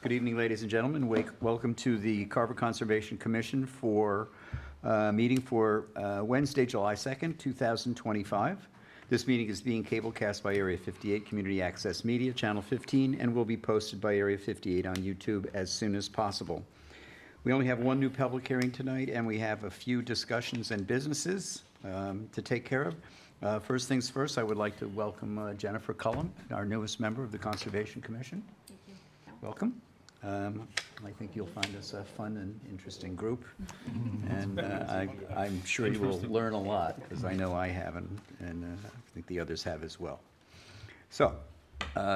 Good evening, ladies and gentlemen. Welcome to the Carver Conservation Commission for meeting for Wednesday, July 2nd, 2025. This meeting is being cablecast by Area 58 Community Access Media, Channel 15, and will be posted by Area 58 on YouTube as soon as possible. We only have one new public hearing tonight, and we have a few discussions and businesses to take care of. First things first, I would like to welcome Jennifer Cullum, our newest member of the Conservation Commission. Thank you. Welcome. I think you'll find us a fun and interesting group, and I'm sure you will learn a lot, because I know I haven't, and I think the others have as well. So,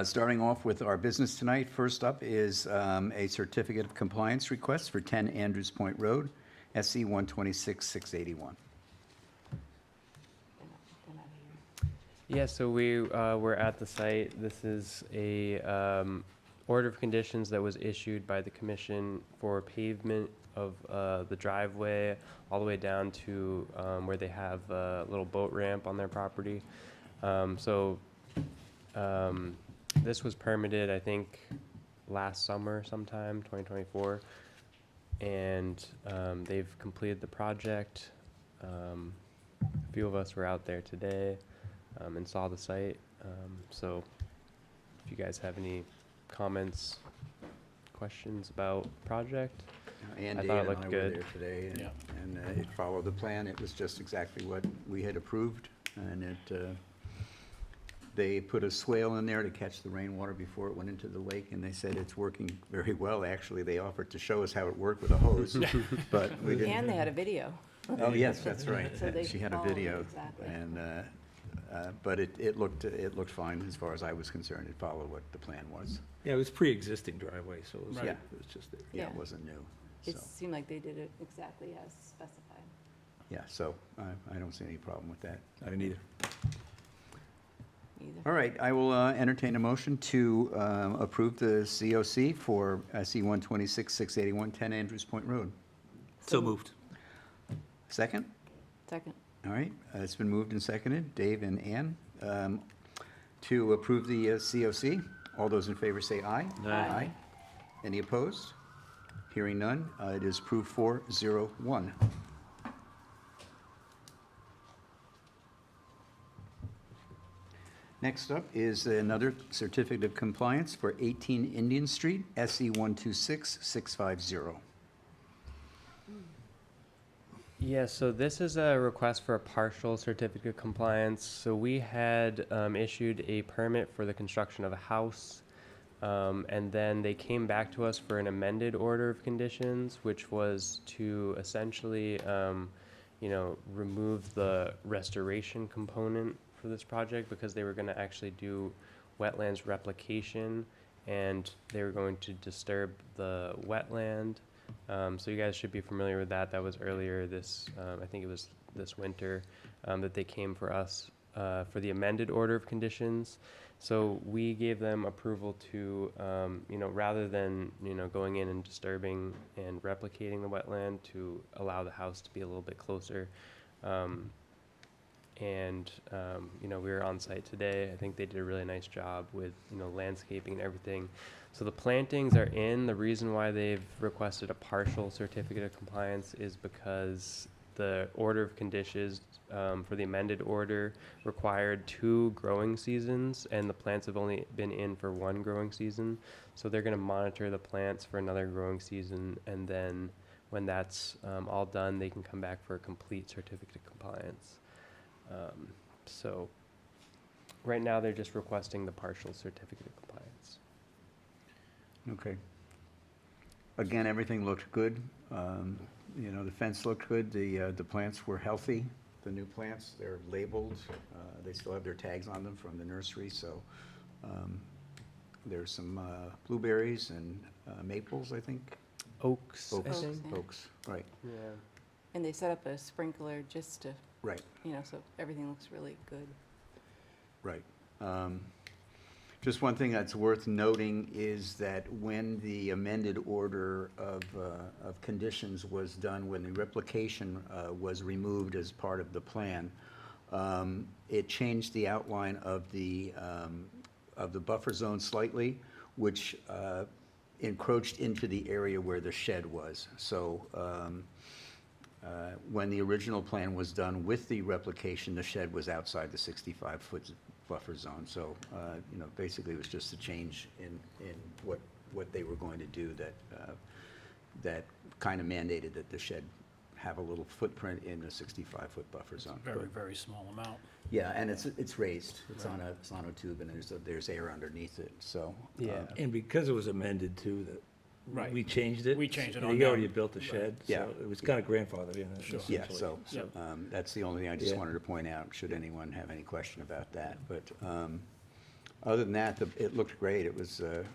starting off with our business tonight, first up is a certificate of compliance request for 10 Andrews Point Road, SC 126-681. Yeah, so we were at the site. This is a order of conditions that was issued by the commission for pavement of the driveway all the way down to where they have a little boat ramp on their property. This was permitted, I think, last summer sometime, 2024, and they've completed the project. A few of us were out there today and saw the site. So if you guys have any comments, questions about the project? And I Dan thought it and looked I good. were there today, and it followed the plan. It was just exactly what we had approved, and they put a swale in there to catch the rainwater before it went into the lake, and they said it's working very well. Actually, they offered to show us how it worked with a hose, but we didn't. And they had a video. Oh, yes, that's right. So they She had a followed it video, exactly. and but it looked fine as far as I was concerned. It followed what the plan was. Yeah, it was pre-existing driveway, so it was, Yeah. it was just there. Yeah, it Yeah. wasn't new. It So, seemed like they did it exactly as specified. yeah, so I don't see any problem with that. I didn't either. Either. All right, I will entertain a motion to approve the COC for SE 126-681, 10 Andrews Point Road. So moved. Second? Second. All right, it's been moved and seconded, Dave and Ann, to approve the COC. All those in favor say aye. Aye. Any opposed? Hearing none, it is approved 4-0-1. Next up is another certificate of compliance for 18 Indian Street, SE 126-650. Yeah, so this is a request for a partial certificate of compliance. So we had issued a permit for the construction of a house, and then they came back to us for an amended order of conditions, which was to essentially, remove the restoration component for this project, because they were going to actually do wetlands replication, and they were going to disturb the wetland. So you guys should be familiar with that. That was earlier this, I think it was this winter, that they came for us for the amended order of conditions. So we gave them approval to, rather than, going in and disturbing and replicating the wetland, to allow the house to be a little bit closer. We were on site today. I think they did a really nice job with, landscaping and everything. So the plantings are in. The reason why they've requested a partial certificate of compliance is because the order of conditions for the amended order required 2 growing seasons, and the plants have only been in for 1 growing season. So they're going to monitor the plants for another growing season, and then when that's all done, they can come back for a complete certificate of compliance. So right now they're just requesting the partial certificate of compliance. Okay. Again, everything looked good. The fence looked good. The plants were healthy. The new plants, they're labeled. They still have their tags on them from the nursery. So there's some blueberries and maples, I think. Oaks, I Oaks. think. Yeah. Oaks, right, Yeah. And they set up a sprinkler just to, right, so everything looks really good. right. Just one thing that's worth noting is that when the amended order of conditions was done, when the replication was removed as part of the plan, it changed the outline of the buffer zone slightly, which encroached into the area where the shed was. So when the original plan was done with the replication, the shed was outside the 65-foot buffer zone. So, basically it was just a change in what they were going to do that kind of mandated that the shed have a little footprint in the 65-foot buffer zone. Very, But- very small amount. Yeah, and it's raised. It's on a sonotube, and there's air underneath it, so. Yeah. And because it was amended too, that, Right. we changed it. We changed it and on He them. already built the shed, Yeah. so it was kind of grandfathered in. Sure. Yeah, essentially. so, Yep. that's the only thing I just Yeah. wanted to point out, should anyone have any question about that. But other than that, it looked great. It was, it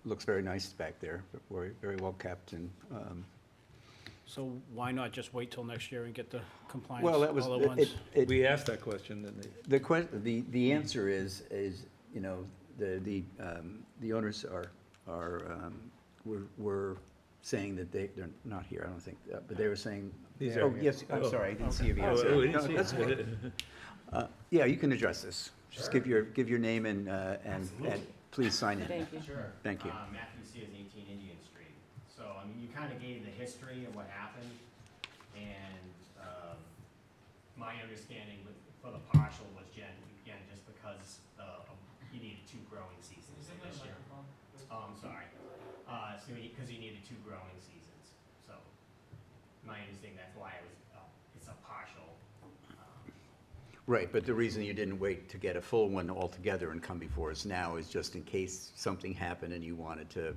looks very nice back there, but very, very well kept, and, So why not just wait till next year and get the compliance well, that was, all at once? We asked that question, and they, the answer is, the owners were saying that they're not here, I don't think, but they were saying, These are oh, here. yes, I'm Oh. sorry, I didn't see you Okay. being oh, said. we didn't No, see that's fine. it. Yeah, you can address this. Just give your name and please sign in. Thank you. Sure. Thank you. Matthew Sears, 18 Indian Street. So, I mean, you kind of gave the history of what happened, and my understanding for the partial was, again, just because you needed 2 growing seasons this year. Oh, I'm sorry. So, because you needed 2 growing seasons. So, my understanding, that's why it's a partial. Right, but the reason you didn't wait to get a full one altogether and come before us now is just in case something happened and you wanted to,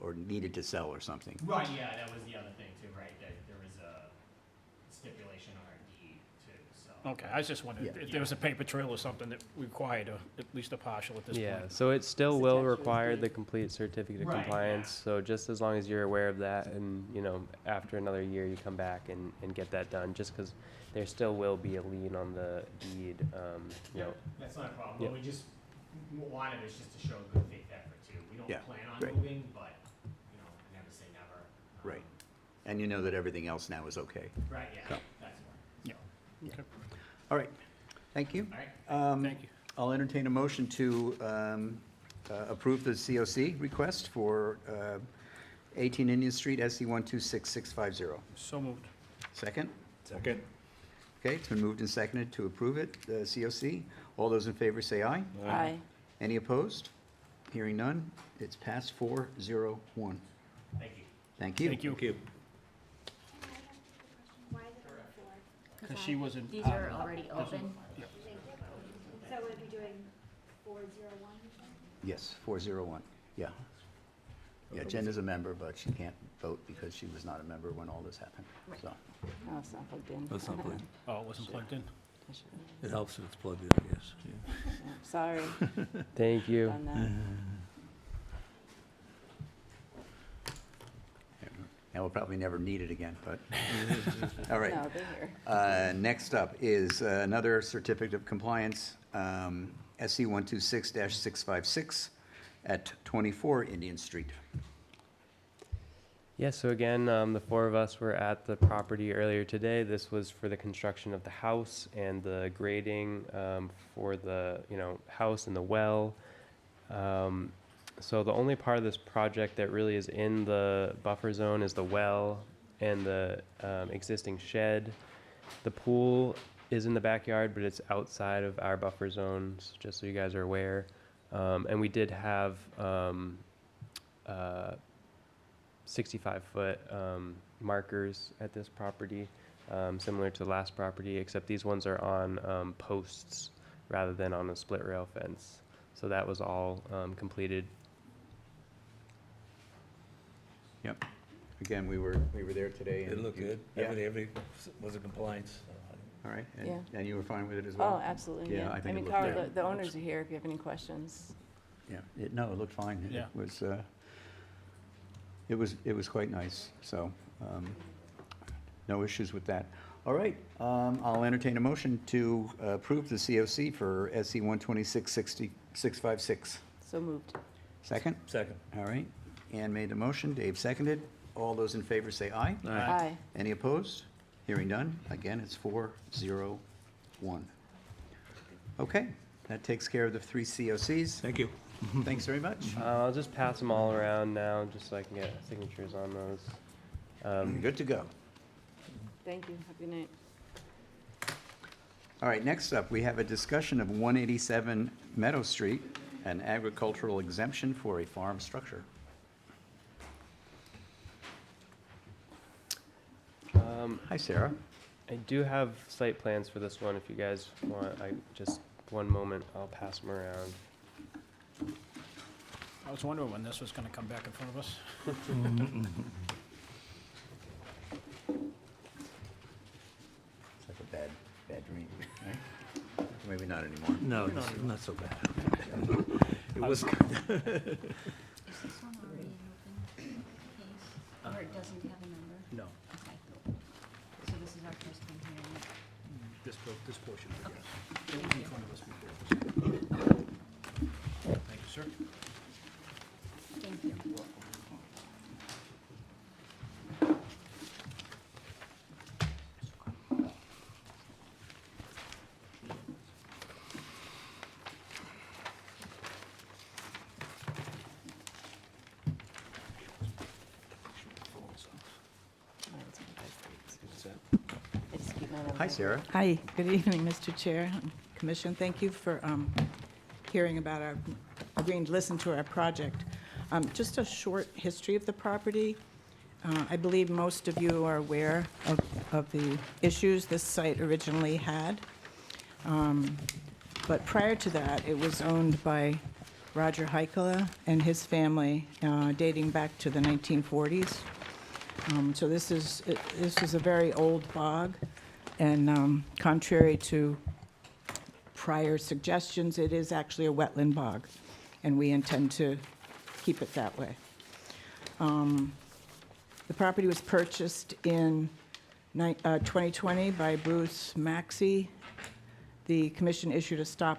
or needed to sell or something. Right, yeah, that was the other thing too, right, that there was a stipulation on our deed too, so. Okay, I was just wondering Yeah. if there was a paper trail or something that required at least a partial at this point. Yeah, so it still It's will attached to his require deed. the complete certificate of Right, compliance. yeah. So just as long as you're aware of that and, after another year, you come back and get that done, just because there still will be a lien on the deed, That's not a problem, Yeah. but we just wanted this just to show good faith effort too. We don't Yeah, plan on great. moving, but, never say never. Right. And you know that everything else now is okay. Right, yeah, So. that's Yeah. more. Okay, All right, thank you. All right, thank you. I'll entertain a motion to approve the COC request for 18 Indian Street, SC 126650. So moved. Second? Second. Okay, it's been moved and seconded to approve it, the COC. All those in favor say aye. Aye. Any opposed? Hearing none, it's passed 401. thank you. Thank you. Thank you. Thank you. Why is it on the floor? Because she wasn't. These are already open. So we'll be doing 401? Yes, 401, yeah. Yeah, Jen is a member, but she can't vote because she was not a member when all this happened, so. Oh, it's not plugged in. That's not plugged. Oh, it wasn't plugged in? I should've- It helps if it's plugged in, I guess. Yeah. yeah, Sorry, Thank you. done that. And we'll probably never need it again, but, all right. No, they're here. Next up is another certificate of compliance, SC 126-656 at 24 Indian Street. Yeah, so again, the 4 of us were at the property earlier today. This was for the construction of the house and the grading for the, house and the well. So the only part of this project that really is in the buffer zone is the well and the existing shed. The pool is in the backyard, but it's outside of our buffer zones, just so you guys are aware. And we did have 65-foot markers at this property, similar to the last property, except these ones are on posts rather than on a split rail fence. So that was all completed. Yep. Again, we were there today. It and looked you- good. Yeah, Everything was in compliance. all right. Yeah. And you were fine with it as well? Oh, absolutely, Yeah, yeah. I I think it mean, looked Carl, good. the owners are here if you have any questions. Yeah, no, it looked fine. Yeah. It was quite nice, so, no issues with that. All right, I'll entertain a motion to approve the COC for SC 126-656. So moved. Second? Second. All right, Ann made the motion, Dave seconded. All those in favor say aye. Aye. Any opposed? Hearing none. Again, it's 401. Okay, that takes care of the 3 COCs. Thank you. Thanks very much. I'll just pass them all around now, just so I can get signatures on those. Good to go. Thank you. Have a good night. All right, next up, we have a discussion of 187 Meadow Street, an agricultural exemption for a farm structure. Hi, Sarah. I do have site plans for this one, if you guys want. Just one moment, I'll pass them around. I was wondering when this was gonna come back in front of us. It's like a bad dream, right? Maybe not anymore. No, not so bad. It was, Is this one already an open case, or it doesn't have a number? No, Okay. So this is our first one here. this portion, Okay. yes. It was in front of us before. Thank you, sir. Thank you. I just keep mine on Hi, my- Sarah. Hi, good evening, Mr. Chair and Commission. Thank you for hearing about agreeing to listen to our project. Just a short history of the property. I believe most of you are aware of the issues this site originally had. But prior to that, it was owned by Roger Heikela and his family dating back to the 1940s. So this is a very old bog, and contrary to prior suggestions, it is actually a wetland bog, and we intend to keep it that way. The property was purchased in 2020 by Bruce Maxey. The commission issued a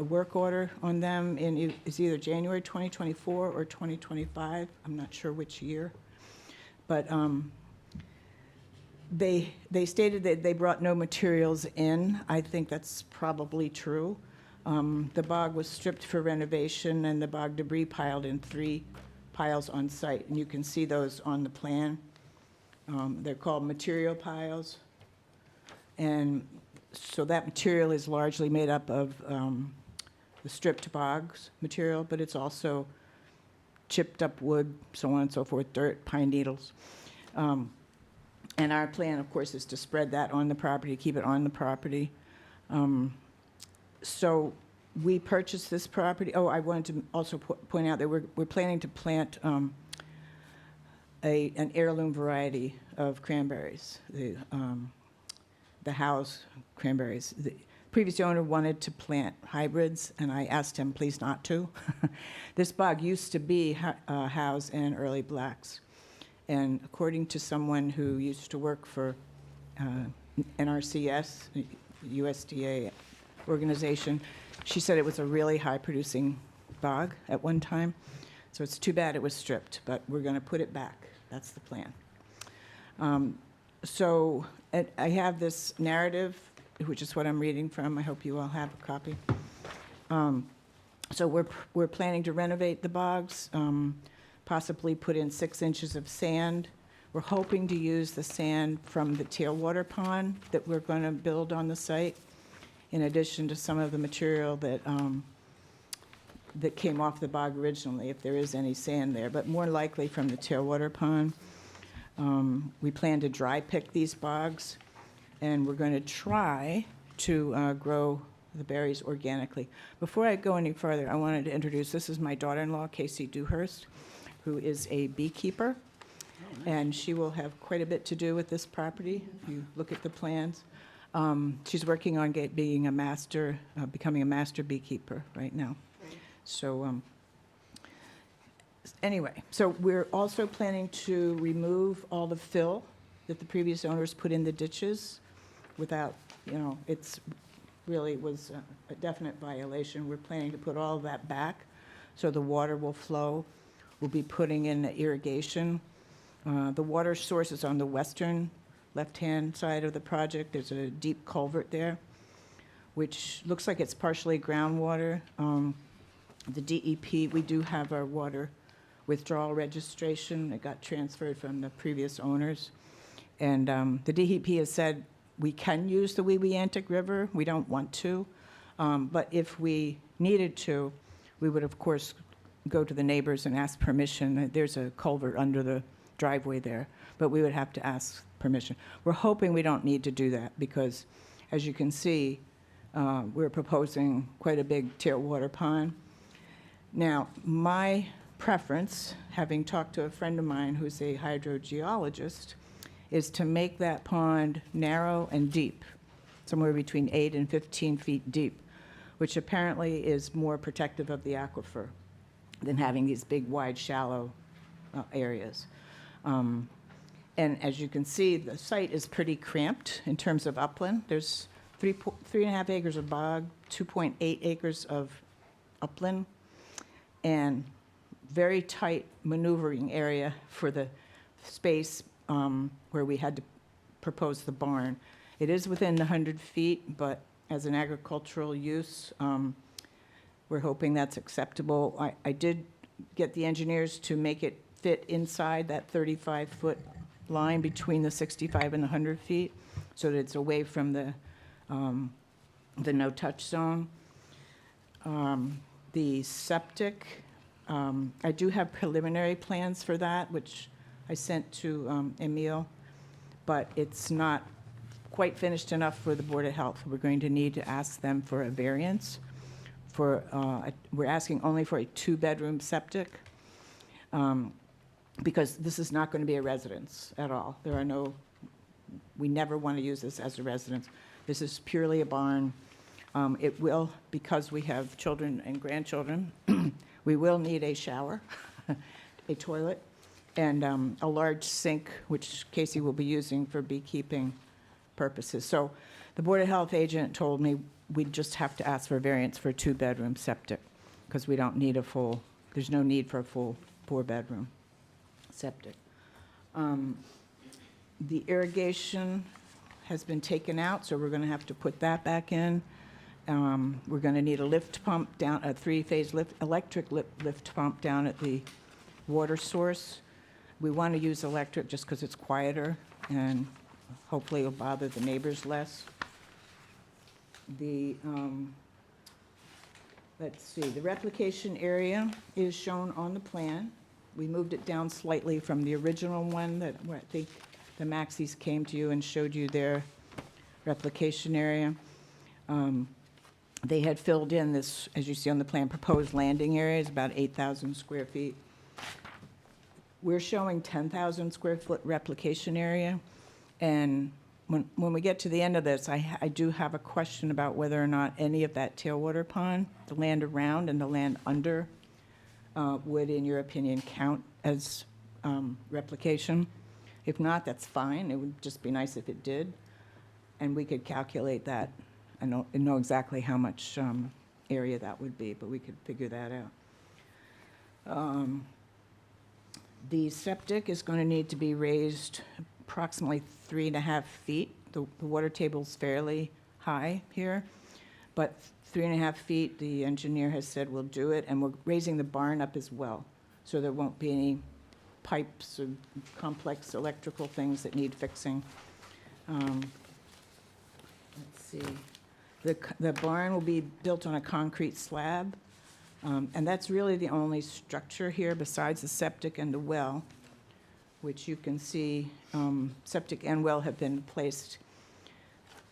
work order on them it's either January 2024 or 2025. I'm not sure which year. But they stated that they brought no materials in. I think that's probably true. The bog was stripped for renovation, and the bog debris piled in 3 piles on site, and you can see those on the plan. They're called material piles. And so that material is largely made up of the stripped bogs material, but it's also chipped up wood, so on and so forth, dirt, pine needles. And our plan, of course, is to spread that on the property, keep it on the property. So we purchased this property. Oh, I wanted to also point out that we're planning to plant an heirloom variety of cranberries, the house cranberries. The previous owner wanted to plant hybrids, and I asked him please not to. This bog used to be house and early blacks. And according to someone who used to work for NRCS, USDA organization, she said it was a really high-producing bog at one time. So it's too bad it was stripped, but we're going to put it back. That's the plan. So I have this narrative, which is what I'm reading from. I hope you all have a copy. So we're planning to renovate the bogs, possibly put in 6 inches of sand. We're hoping to use the sand from the tailwater pond that we're going to build on the site, in addition to some of the material that came off the bog originally, if there is any sand there, but more likely from the tailwater pond. We plan to dry pick these bogs, and we're going to try to grow the berries organically. Before I go any further, I wanted to introduce, this is my daughter-in-law, Casey Dewhurst, who is a beekeeper, and she will have quite a bit to do with this property, if you look at the plans. She's working on becoming a master beekeeper right now. So anyway, so we're also planning to remove all the fill that the previous owners put in the ditches without, it's really was a definite violation. We're planning to put all of that back so the water will flow. We'll be putting in irrigation. The water source is on the western left-hand side of the project. There's a deep culvert there, which looks like it's partially groundwater. The DEP, we do have our water withdrawal registration. It got transferred from the previous owners. And the DEP has said we can use the Weweantic River. We don't want to. But if we needed to, we would, of course, go to the neighbors and ask permission. There's a culvert under the driveway there, but we would have to ask permission. We're hoping we don't need to do that because, as you can see, we're proposing quite a big tailwater pond. Now, my preference, having talked to a friend of mine who's a hydrogeologist, is to make that pond narrow and deep, somewhere between 8 and 15 feet deep, which apparently is more protective of the aquifer than having these big, wide, shallow areas. And as you can see, the site is pretty cramped in terms of upland. There's 3.5 acres of bog, 2.8 acres of upland, and very tight maneuvering area for the space where we had to propose the barn. It is within the 100 feet, but as an agricultural use, we're hoping that's acceptable. I did get the engineers to make it fit inside that 35-foot line between the 65 and the 100 feet, so that it's away from the no-touch zone. The septic, I do have preliminary plans for that, which I sent to Emile, but it's not quite finished enough for the Board of Health. We're going to need to ask them for a variance. We're asking only for a 2-bedroom septic, because this is not going to be a residence at all. We never want to use this as a residence. This is purely a barn. It will, because we have children and grandchildren, we will need a shower, a toilet, and a large sink, which Casey will be using for beekeeping purposes. So the Board of Health agent told me we'd just have to ask for a variance for a 2-bedroom septic, because we don't need there's no need for a full 4-bedroom septic. The irrigation has been taken out, so we're going to have to put that back in. We're going to need a lift pump down, a 3-phase electric lift pump down at the water source. We want to use electric just because it's quieter and hopefully it'll bother the neighbors less. Let's see, the replication area is shown on the plan. We moved it down slightly from the original one where I think the Maxis came to you and showed you their replication area. They had filled in this, as you see on the plan, proposed landing area is about 8,000 square feet. We're showing 10,000 square foot replication area. And when we get to the end of this, I do have a question about whether or not any of that tailwater pond, the land around and the land under, would, in your opinion, count as replication. If not, that's fine. It would just be nice if it did. And we could calculate that. I don't know exactly how much area that would be, but we could figure that out. The septic is going to need to be raised approximately 3.5 feet. The water table's fairly high here, but 3.5 feet, the engineer has said we'll do it, and we're raising the barn up as well, so there won't be any pipes or complex electrical things that need fixing. Let's see. The barn will be built on a concrete slab, and that's really the only structure here besides the septic and the well, which you can see septic and well have been placed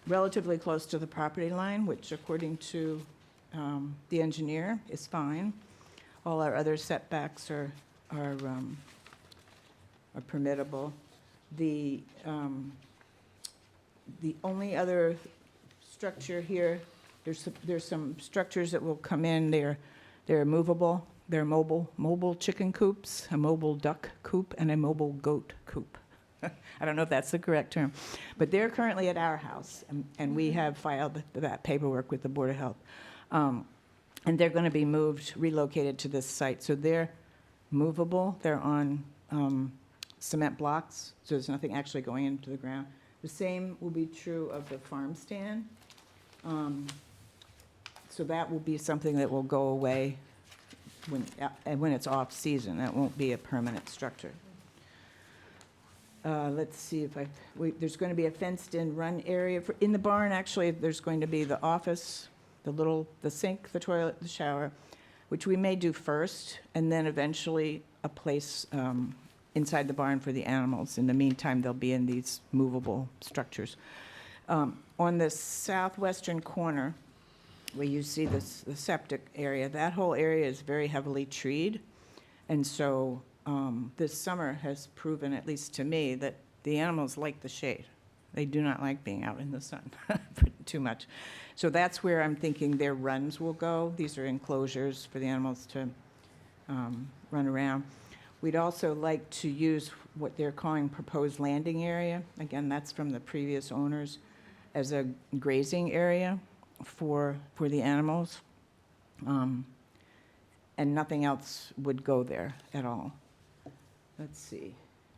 relatively close to the property line, which according to the engineer is fine. All our other setbacks are permittable. The only other structure here, there's some structures that will come in. They're movable. They're mobile chicken coops, a mobile duck coop, and a mobile goat coop. I don't know if that's the correct term, but they're currently at our house, and we have filed that paperwork with the Board of Health. And they're going to be relocated to this site. So they're movable. They're on cement blocks, so there's nothing actually going into the ground. The same will be true of the farm stand. So that will be something that will go away when it's off-season. That won't be a permanent structure. Let's see if there's going to be a fenced-in run area. In the barn, actually, there's going to be the office, the sink, the toilet, the shower, which we may do first, and then eventually a place inside the barn for the animals. In the meantime, they'll be in these movable structures. On the southwestern corner, where you see the septic area, that whole area is very heavily treed. And so this summer has proven, at least to me, that the animals like the shade. They do not like being out in the sun too much. So that's where I'm thinking their runs will go. These are enclosures for the animals to run around. We'd also like to use what they're calling proposed landing area. Again, that's from the previous owners, as a grazing area for the animals. And nothing else would go there at all. Let's see.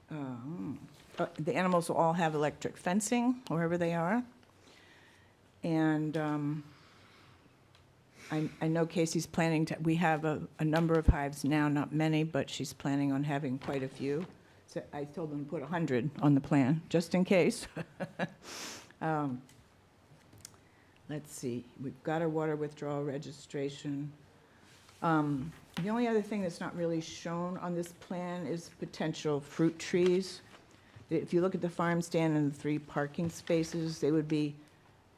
The animals will all have electric fencing wherever they are. And I know Casey's planning to, we have a number of hives now, not many, but she's planning on having quite a few. So I told them to put 100 on the plan, just in case. Let's see, we've got our water withdrawal registration. The only other thing that's not really shown on this plan is potential fruit trees. If you look at the farm stand and the 3 parking spaces, they would be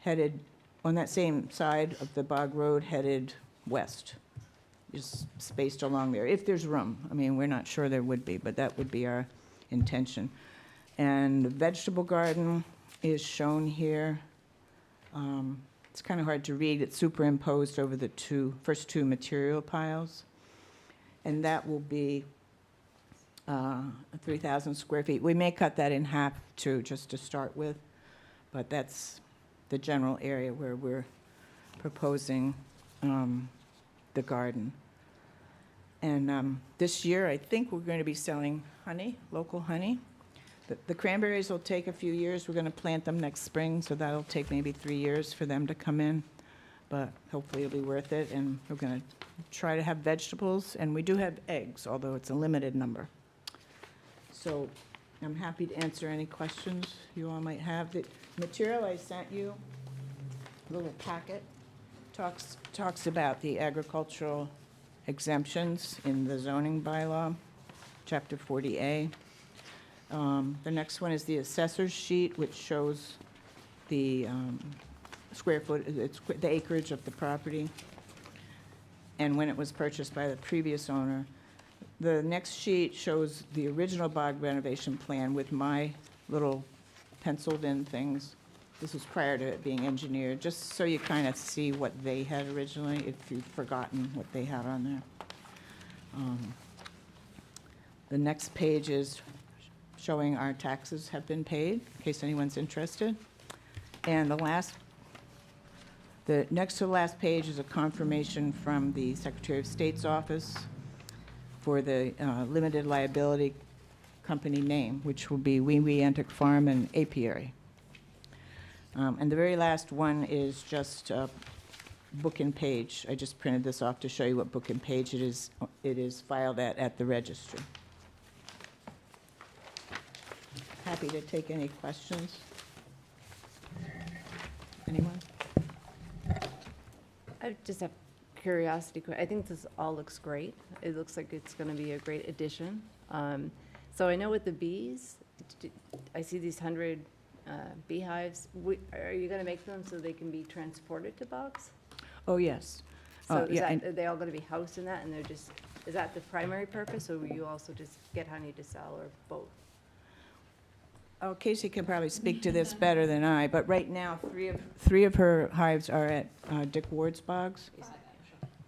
headed on that same side of the Bog Road, headed west, just spaced along there, if there's room. I mean, we're not sure there would be, but that would be our intention. And the vegetable garden is shown here. It's kind of hard to read. It's superimposed over the first two material piles. And that will be 3,000 square feet. We may cut that in half too, just to start with, but that's the general area where we're proposing the garden. And this year, I think we're going to be selling honey, local honey. The cranberries will take a few years. We're going to plant them next spring, so that'll take maybe 3 years for them to come in. But hopefully it'll be worth it. And we're going to try to have vegetables. And we do have eggs, although it's a limited number. So I'm happy to answer any questions you all might have. The material I sent you, a little packet, talks about the agricultural exemptions in the zoning bylaw, Chapter 40A. The next one is the assessor's sheet, which shows the square foot, the acreage of the property, and when it was purchased by the previous owner. The next sheet shows the original bog renovation plan with my little penciled-in things. This was prior to it being engineered, just so you kind of see what they had originally, if you've forgotten what they had on there. The next page is showing our taxes have been paid, in case anyone's interested. And the next to the last page is a confirmation from the Secretary of State's office for the limited liability company name, which will be Wee Wee Antic Farm and Apiary. And the very last one is just book and page. I just printed this off to show you what book and page it is. It is filed at the registry. Happy to take any questions. Anyone? I just have curiosity. I think this all looks great. It looks like it's going to be a great addition. So I know with the bees, I see these 100 beehives. Are you going to make them so they can be transported to bogs? Oh, yes. So Yeah, are they all going to be housed in that, and is that the primary purpose, or will you also just get honey to sell, or both? Oh, Casey can probably speak to this better than I, but right now, three of her hives are at Dick Ward's bogs.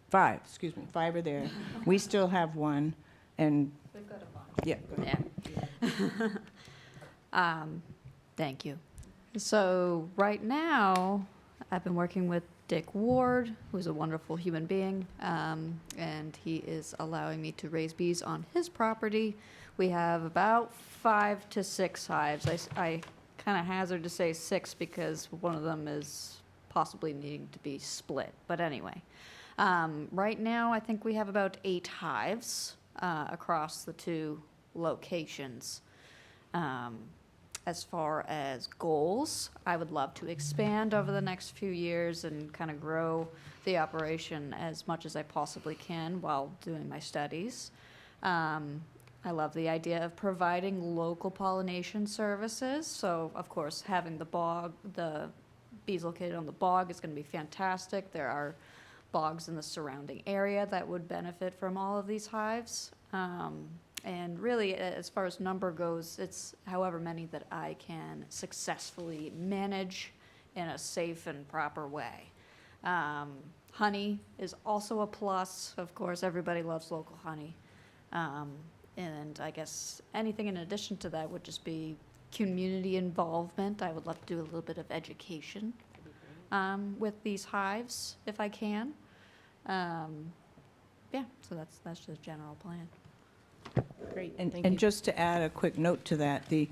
5, excuse me, 5 are there. We still have one, and. We've got a bunch. Yeah. Go ahead. Yeah. Thank you. So right now, I've been working with Dick Ward, who's a wonderful human being, and he is allowing me to raise bees on his property. We have about 5 to 6 hives. I kind of hazard to say 6 because one of them is possibly needing to be split. But anyway, Right now, I think we have about 8 hives across the 2 locations. As far as goals, I would love to expand over the next few years and kind of grow the operation as much as I possibly can while doing my studies. I love the idea of providing local pollination services. So, of course, having the bees located on the bog is going to be fantastic. There are bogs in the surrounding area that would benefit from all of these hives. And really, as far as number goes, it's however many that I can successfully manage in a safe and proper way. Honey is also a plus. Of course, everybody loves local honey. And I guess anything in addition to that would just be community involvement. I would love to do a little bit of education with these hives if I can. Yeah, so that's the general plan. Great, And thank you. and just to add a quick note to that, the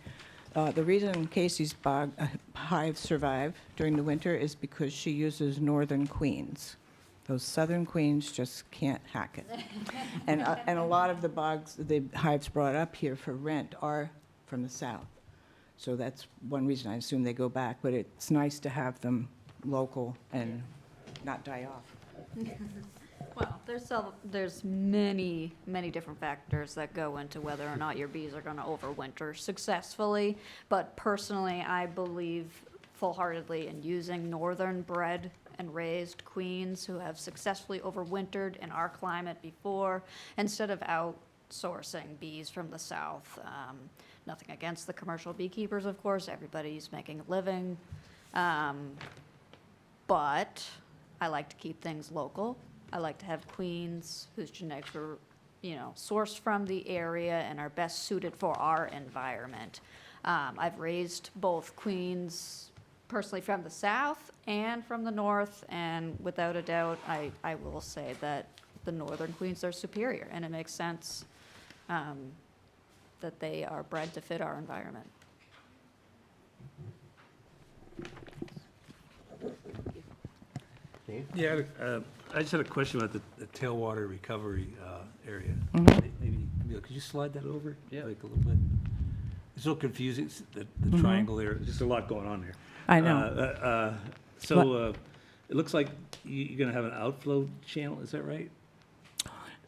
reason Casey's bog hives survive during the winter is because she uses northern queens. Those southern queens just can't hack it. And a lot of the hives brought up here for rent are from the south. So that's one reason I assume they go back, but it's nice to have them local and not die off. Well, there's many different factors that go into whether or not your bees are going to overwinter successfully. But personally, I believe full-heartedly in using northern bred and raised queens who have successfully overwintered in our climate before, instead of outsourcing bees from the south. Nothing against the commercial beekeepers, of course. Everybody's making a living. But I like to keep things local. I like to have queens whose genetics were, sourced from the area and are best suited for our environment. I've raised both queens personally from the south and from the north, and without a doubt, I will say that the northern queens are superior, and it makes sense that they are bred to fit our environment. Yeah, I just had a question about the tailwater recovery area. Mhm. Maybe, could you slide that over? Yeah. Like a little bit? It's so confusing, the triangle there, just a lot going on there. I know. So it looks like you're going to have an outflow channel, is that right?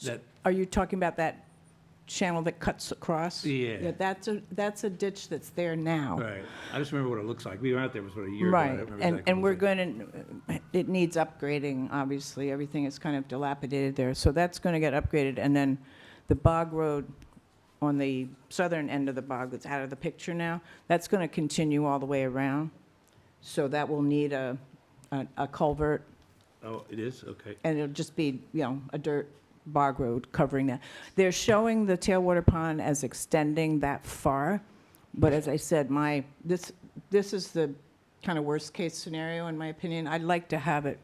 That, Are you talking about that channel that cuts across? Yeah. That's a ditch that's there now. right, I just remember what it looks like. We were out there, it was about a year ago. I Right, don't remember and exactly we're what it going to, it needs upgrading, obviously. Everything is kind of dilapidated there. So that's going to get upgraded. And then the bog road on the southern end of the bog that's out of the picture now, that's going to continue all the way around. So that will need a culvert, was. Oh, it is? Okay. and it'll just be, a dirt bog road covering that. They're showing the tailwater pond as extending that far, but as I said, this is the kind of worst-case scenario, in my opinion. I'd like to have it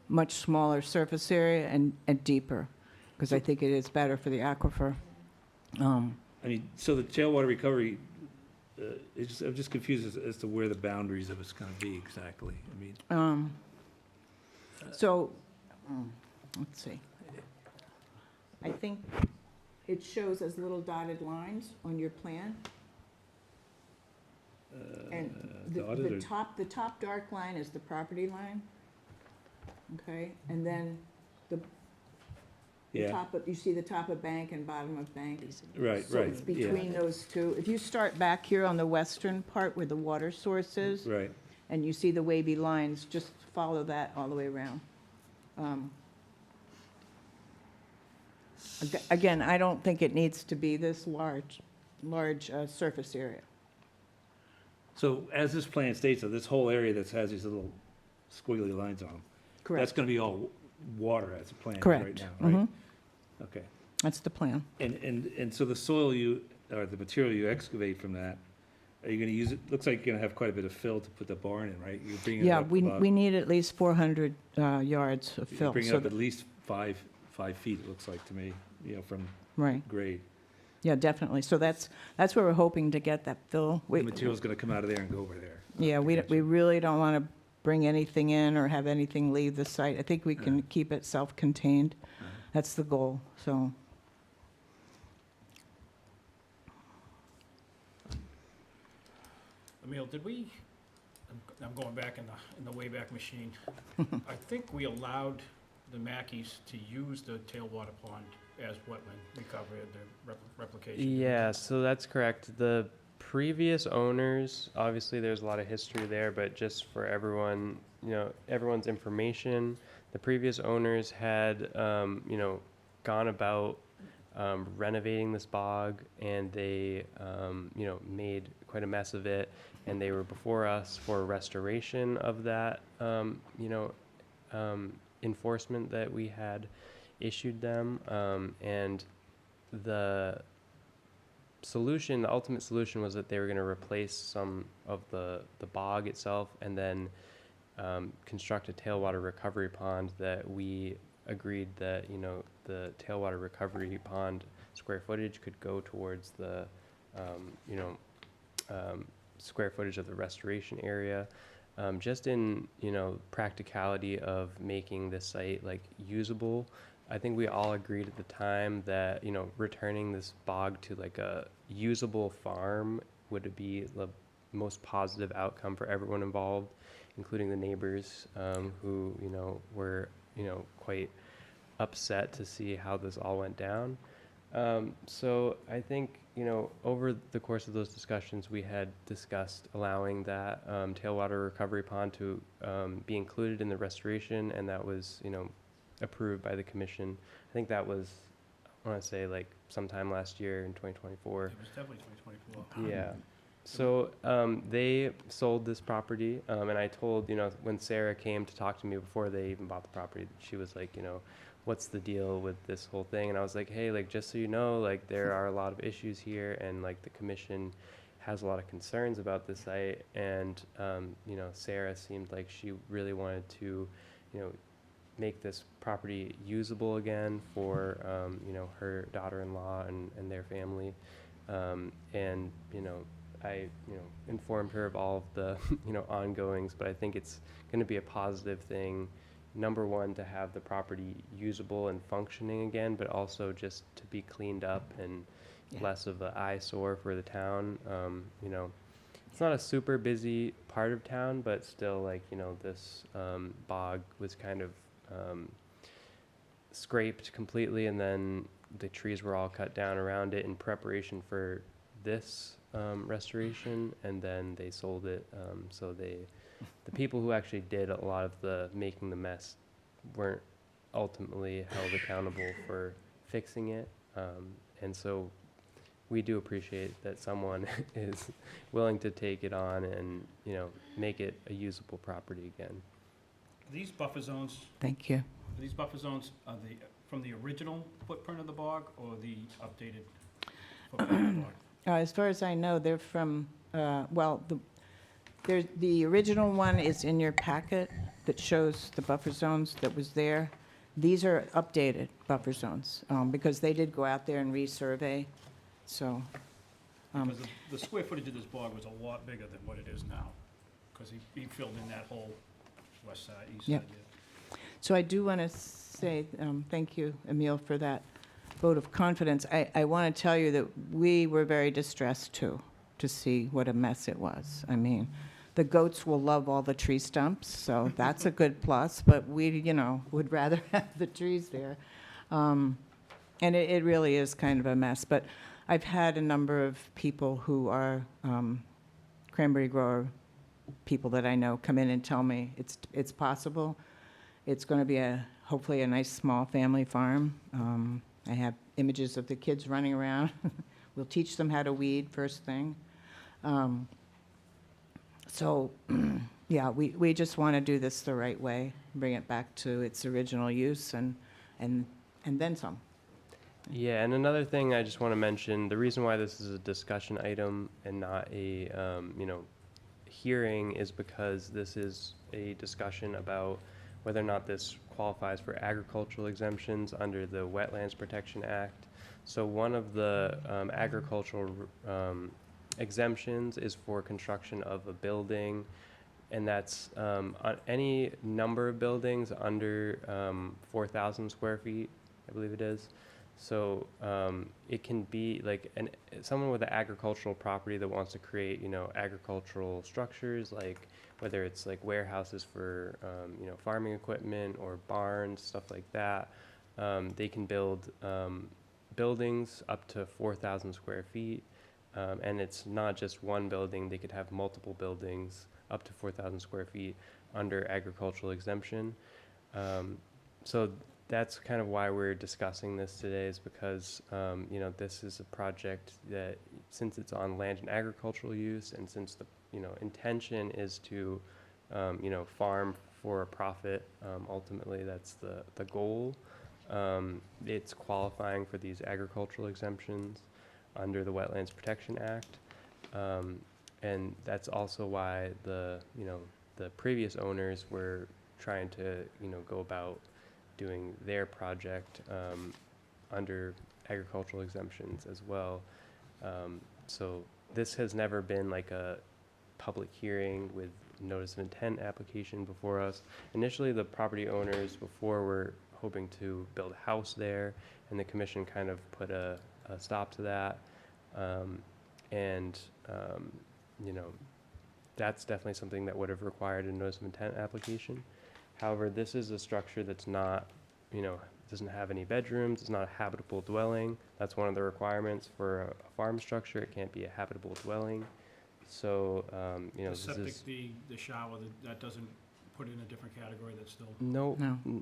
much smaller surface area and deeper, because I think it is better for the aquifer. I mean, so the tailwater recovery, I'm just confused as to where the boundaries of it's going to be exactly. I mean, So, let's see. I think it shows as little dotted lines on your plan. And dotted or- the top dark line is the property line. Okay, and then the yeah, top of, you see the top of bank and bottom of bank? right, So right. it's yeah, between those two. If you start back here on the western part where the water source is, Right. and you see the wavy lines, just follow that all the way around. Again, I don't think it needs to be this large surface area. So as this plan states, so this whole area that has these little squiggly lines on them, that's Correct. going to be all water as a plan right Correct. now, right? Mhm. Okay. That's the plan. And so the soil or the material you excavate from that, are you going to use it, looks like you're going to have quite a bit of fill to put the barn in, right? You're bringing it Yeah, up we about- need at least 400 yards of You're fill. bringing So up at least 5 feet, it looks like to me, from right, grade. yeah, definitely. So that's where we're hoping to get that fill. The material's going to come out of there and go over there. Yeah, we Gotcha. really don't want to bring anything in or have anything leave the site. I think we can keep it self-contained. That's the goal, so. Emil, did we, I'm going back in the Wayback Machine. I think we allowed the Mackeys to use the tailwater pond as wetland recovery, the replication. Yeah, so that's correct. The previous owners, obviously there's a lot of history there, but just for everyone, everyone's information, the previous owners had, gone about renovating this bog, and they, made quite a mess of it, and they were before us for restoration of that, enforcement that we had issued them, and the ultimate solution was that they were going to replace some of the bog itself, and then construct a tailwater recovery pond that we agreed that, the tailwater recovery pond square footage could go towards the, square footage of the restoration area. Just in, practicality of making this site like usable, I think we all agreed at the time that, returning this bog to like a usable farm would be the most positive outcome for everyone involved, including the neighbors, who, were, quite upset to see how this all went down. So I think, over the course of those discussions, we had discussed allowing that tailwater recovery pond to be included in the restoration, and that was, approved by the commission. I think that was, I want to say, like sometime last year in 2024. It was definitely 2024. Yeah. So they sold this property, and I told, when Sarah came to talk to me before they even bought the property, she was like, what's the deal with this whole thing? And I was like, hey, like, just so you know, like, there are a lot of issues here, and like the commission has a lot of concerns about this site. And, Sarah seemed like she really wanted to, make this property usable again for, her daughter-in-law and their family. And, I, informed her of all of the, ongoings, but I think it's going to be a positive thing. Number one, to have the property usable and functioning again, but also just to be cleaned up and less of an eyesore for the town. It's not a super busy part of town, but still, like, this bog was kind of scraped completely, and then the trees were all cut down around it in preparation for this restoration, and then they sold it. So the people who actually did a lot of the making the mess weren't ultimately held accountable for fixing it. And so we do appreciate that someone is willing to take it on and, make it a usable property again. These buffer zones, Thank you. these buffer zones, are they from the original footprint of the bog or the updated footprint of the bog? As far as I know, they're from, the original one is in your packet that shows the buffer zones that was there. These are updated buffer zones, because they did go out there and resurvey, so. Because the square footage of this bog was a lot bigger than what it is now, because he filled in that whole west side, east side Yep. there. So I do want to say, thank you, Emil, for that vote of confidence. I want to tell you that we were very distressed, too, to see what a mess it was. I mean, the goats will love all the tree stumps, so that's a good plus, but we, would rather have the trees there. And it really is kind of a mess. But I've had a number of people who are cranberry grower people that I know come in and tell me it's possible. It's going to be hopefully a nice small family farm. I have images of the kids running around. We'll teach them how to weed first thing. So, yeah, we just want to do this the right way, bring it back to its original use, and then some. Yeah, and another thing I just want to mention, the reason why this is a discussion item and not a, hearing is because this is a discussion about whether or not this qualifies for agricultural exemptions under the Wetlands Protection Act. So one of the agricultural exemptions is for construction of a building And that's on any number of buildings under 4,000 square feet, I believe it is. So it can be like someone with an agricultural property that wants to create, agricultural structures, like whether it's like warehouses for, farming equipment or barns, stuff like that. They can build buildings up to 4,000 square feet. And it's not just one building. They could have multiple buildings up to 4,000 square feet under agricultural exemption. So that's kind of why we're discussing this today, is because, this is a project that, since it's on land and agricultural use, and since the, intention is to, farm for a profit, ultimately that's the goal. It's qualifying for these agricultural exemptions under the Wetlands Protection Act. And that's also why the previous owners were trying to, go about doing their project under agricultural exemptions as well. So this has never been like a public hearing with notice of intent application before us. Initially, the property owners before were hoping to build a house there, and the commission kind of put a stop to that. That's definitely something that would have required a notice of intent application. However, this is a structure that's not, doesn't have any bedrooms. It's not a habitable dwelling. That's one of the requirements for a farm structure. It can't be a habitable dwelling. So, The this septic, is, the shower, that doesn't put it in a different category, that's still, no, No.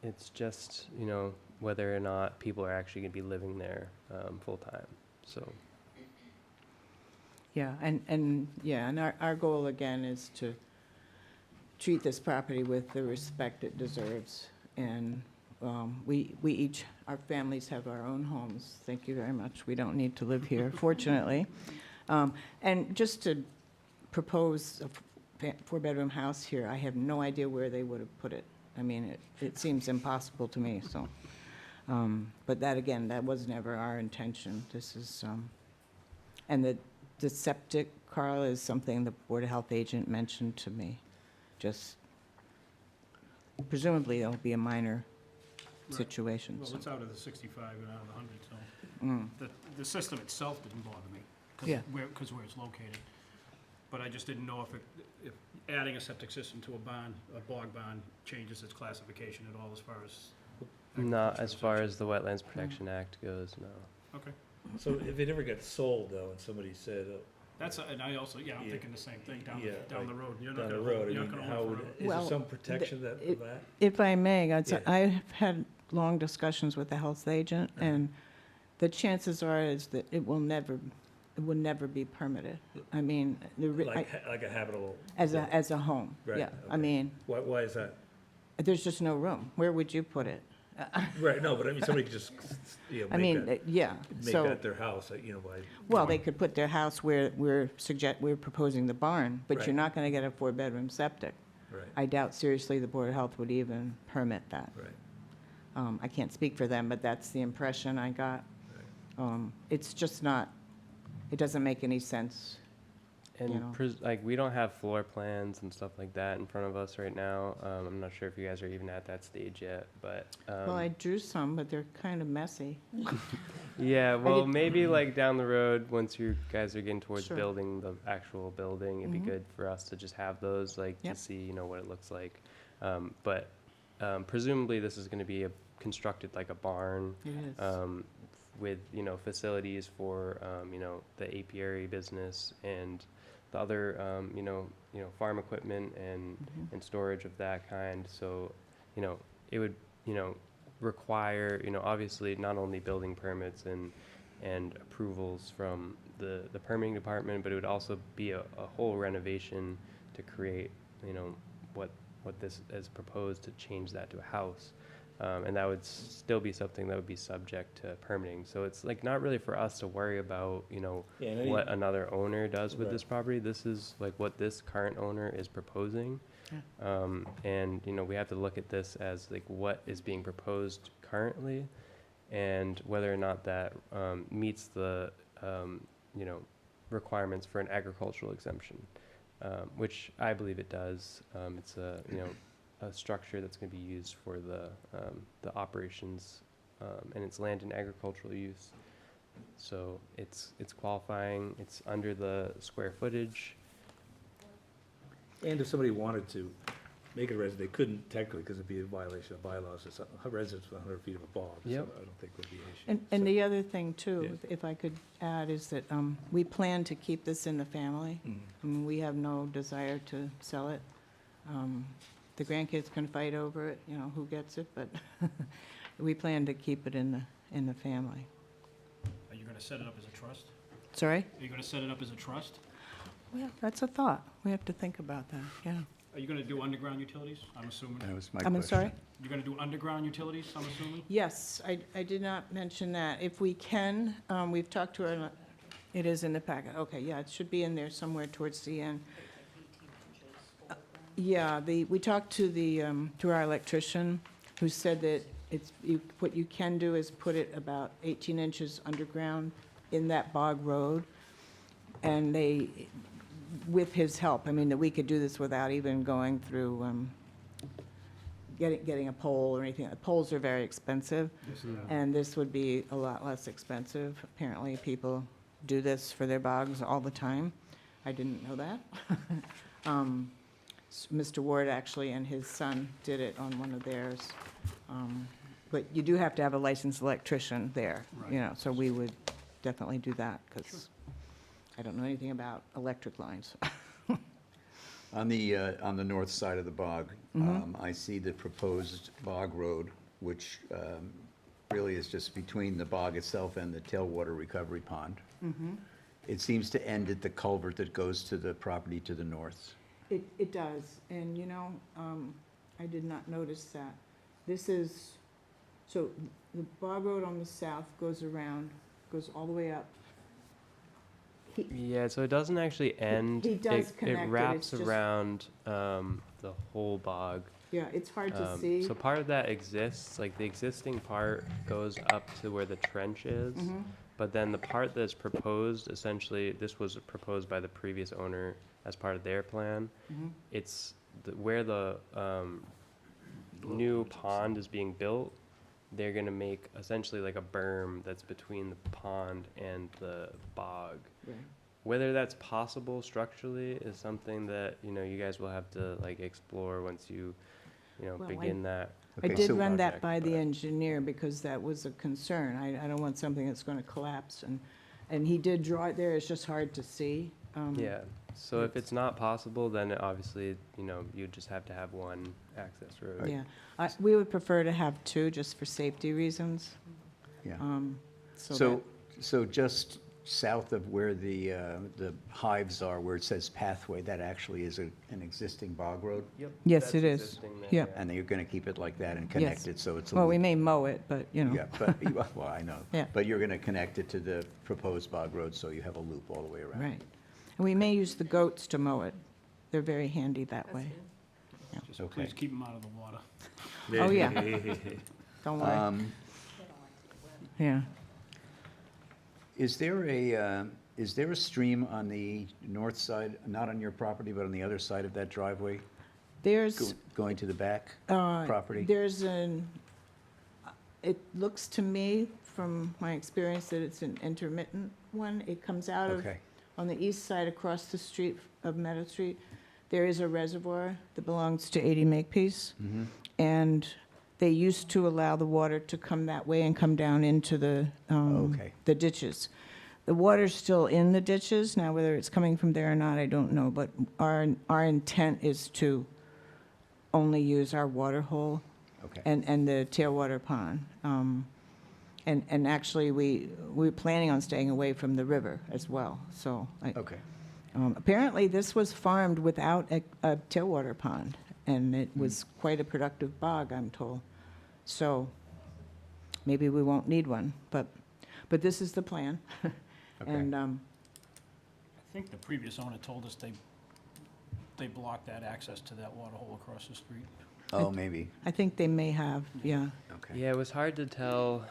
it's just, whether or not people are actually going to be living there full time. So, Yeah, and our goal again is to treat this property with the respect it deserves. And we each, our families have our own homes. Thank you very much. We don't need to live here, fortunately. And just to propose a four-bedroom house here, I have no idea where they would have put it. I mean, it seems impossible to me, so. But that, again, that was never our intention. This is, and the septic, Carl, is something the Board of Health agent mentioned to me. Just presumably it'll be a minor Right. situation. well, so. it's out of the 65 and out of the 100, so. Mm. The system itself didn't bother me, Yeah. because where it's located. But I just didn't know if adding a septic system to a barn, a bog barn, changes its classification at all as far as. not as far as the Wetlands Protection Act goes, no. Okay, So if it ever got sold though, and somebody said, and I also, I'm Yeah. thinking the same thing, down Yeah, the like, road. You're not down the gonna road, hold- I you're mean, not gonna how hold would, for is there Well, some protection for that? If I may, Yeah. I've had long discussions with the health agent, and the chances are is that it will never be permitted. I mean, Like a habitable? as a home, Right, yeah. I okay. mean, Why is that? there's just no room. Where would you put it? Right, no, but I mean, somebody could just, I mean, yeah, make so, that their house, by. well, they could put their house where we're proposing the barn, but you're Right. not gonna get a four-bedroom septic. Right, I doubt seriously the Board of Health would even permit that. right, I can't speak for them, but that's the impression I got. right. It's just not, it doesn't make any sense. And You know. we don't have floor plans and stuff like that in front of us right now. I'm not sure if you guys are even at that stage yet, but Well, I drew some, but they're kind of messy. yeah. Well, did- maybe like down the road, once you guys are getting towards Sure. building the actual building, it'd Mhm. be good for us to just have those, like Yep. to see, what it looks like. But presumably, this is going to be constructed like a barn. It is. With facilities for the apiary business and the other farm equipment and Mhm. and storage of that kind. So it would require obviously not only building permits and approvals from the permitting department, but it would also be a whole renovation to create what this is proposed to change that to a house. And that would still be something that would be subject to permitting. So it's like not really for us to worry about, Yeah, and what another owner does with Right. this property. This is like what this current owner is proposing. And, we have to look at this as like what is being proposed currently and whether or not that meets the, requirements for an agricultural exemption. which I believe it does. It's a, a structure that's going to be used for the operations, and it's land and agricultural use. So it's qualifying, it's under the square footage. And if somebody wanted to make it a residence, they couldn't technically, because it'd be a violation of bylaws, it's a residence with 100 feet of a bog, so I Yep. don't think would be an issue. And So- the other thing too, Yeah. if I could add, is that we plan to keep this in the family. Mhm. I mean, we have no desire to sell it. The grandkids can fight over it, who gets it, but we plan to keep it in the family. Are you gonna set it up as a trust? Sorry? Are you gonna set it up as a trust? Well, that's a thought. We have to think about that, yeah. Are you gonna do underground utilities, I'm assuming? That was my I'm question. sorry? You're gonna do underground utilities, I'm assuming? Yes, I did not mention that. If we can, we've talked to our, it is in the packet. Okay, yeah, it should be in there somewhere towards the end. Yeah, we talked to our electrician, who said that what you can do is put it about 18 inches underground in that bog road. And with his help, I mean, that we could do this without even going through, getting a pole or anything. The poles are very expensive, and this would be a lot less expensive. Apparently, people do this for their bogs all the time. I didn't know that. Mr. Ward actually and his son did it on one of theirs. But you do have to have a licensed electrician there, so we would definitely do that, because I don't know anything about electric lines. On the north side of the bog, I see the proposed bog road, which really is just between the bog itself and the tailwater recovery pond. It seems to end at the culvert that goes to the property to the north. It does, and I did not notice that. So the bog road on the south goes all the way up. Yeah, so it doesn't actually end. He does connect It it, wraps it's just- around the whole bog. Yeah, it's hard to see. So part of that exists, like the existing part goes up to where the trench is. Mhm. But then the part that's proposed, essentially, this was proposed by the previous owner as part of their plan. Mhm. It's where the new pond is being built, they're gonna make essentially like a berm that's between the pond and the bog. Right. Whether that's possible structurally is something that, you guys will have to like explore once you, Well, begin that. I Okay, did so- run that project, by the but- engineer, because that was a concern. I don't want something that's going to collapse, and he did draw it there, it's just hard to see. Yeah, so if it's not possible, then obviously, you just have to have one access road. Yeah, we would prefer to have two, just for safety reasons. Yeah. So So just south of where the hives are, where it says pathway, that actually is an existing bog road? Yep. Yes, that's it is. existing there, Yeah. And you're going to keep it like that and Yes. connect it, so it's a well, we loop. may mow it, but, Yeah, but, well, I know. Yeah. But you're going to connect it to the proposed bog road, so you have a loop all the way around. Right. And we may use the goats to mow it. They're very handy that That's way. good. Just Okay. please keep them out of the water. Oh, yeah. Don't worry. Yeah. Is there a stream on the north side, not on your property, but on the other side of that driveway, There's, going to the back uh, property? there's it looks to me, from my experience, that it's an intermittent one. It comes out of, Okay, on the east side across the street of Meadow Street, there is a reservoir that belongs to 80 Makepeace. mhm, And they used to allow the water to come that way and come down into Okay. the ditches. The water's still in the ditches. Now, whether it's coming from there or not, I don't know. But our intent is to only use our water hole okay. and the tailwater pond. And actually, we're planning on staying away from the river as well. So Okay, apparently, this was farmed without a tailwater pond, and it was quite a productive bog, I'm told. So maybe we won't need one, but this is the plan. okay. And I think the previous owner told us they blocked that access to that water hole across the street. Oh, maybe, I think they may have, yeah. okay. Yeah, it was hard to tell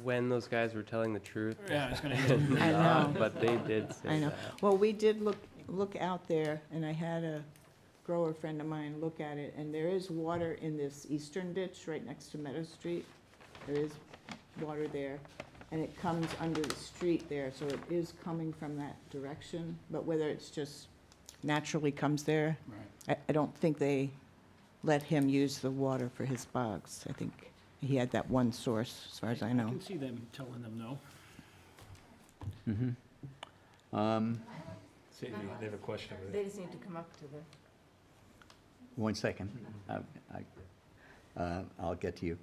when those guys were telling the truth. Yeah, it's gonna and I not, know. But they did say I know. that. Well, we did look look out there, and I had a grower friend of mine look at it, and there is water in this eastern ditch right next to Meadow Street. There is water there, and it comes under the street there, so it is coming from that direction. But whether it's just naturally comes there, I don't think they let him use the water for his bogs. I think he had that one source, as far as I I know. can see them telling them no. See, they have a question over They there. just need to come up to the. 1 second. I'll get to you.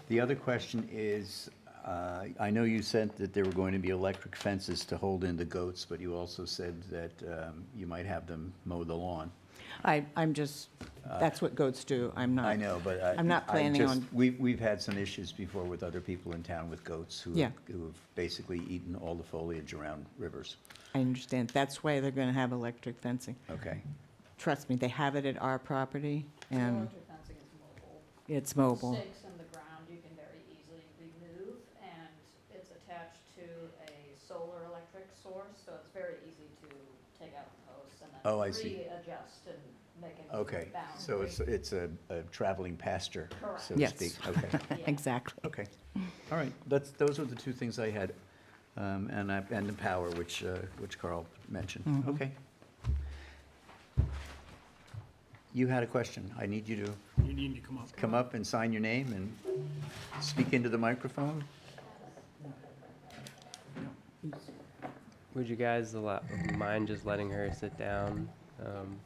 The other question is, I know you said that there were going to be electric fences to hold in the goats, but you also said that you might have them mow the lawn. I'm just, that's what goats do. I'm not. I know, but I'm not planning on- We've had some issues before with other people in town with goats who Yeah. have basically eaten all the foliage around rivers. I understand. That's why they're going to have electric fencing. Okay. Trust me, they have it at our property, and Electric fencing is mobile. it's mobile. Stakes in the ground you can very easily remove, and it's attached to a solar electric source, so it's very easy to take out the posts and then Oh, I see. readjust and make it Okay, boundary. so it's a traveling pasture, Correct. so to Yes. speak. Okay, Yeah. Exactly. okay. All right, those are the two things I had, and the power, which Carl mentioned. Mhm. Okay. You had a question. I need you to You need to come up. come up and sign your name and speak into the microphone. Would you guys mind just letting her sit down?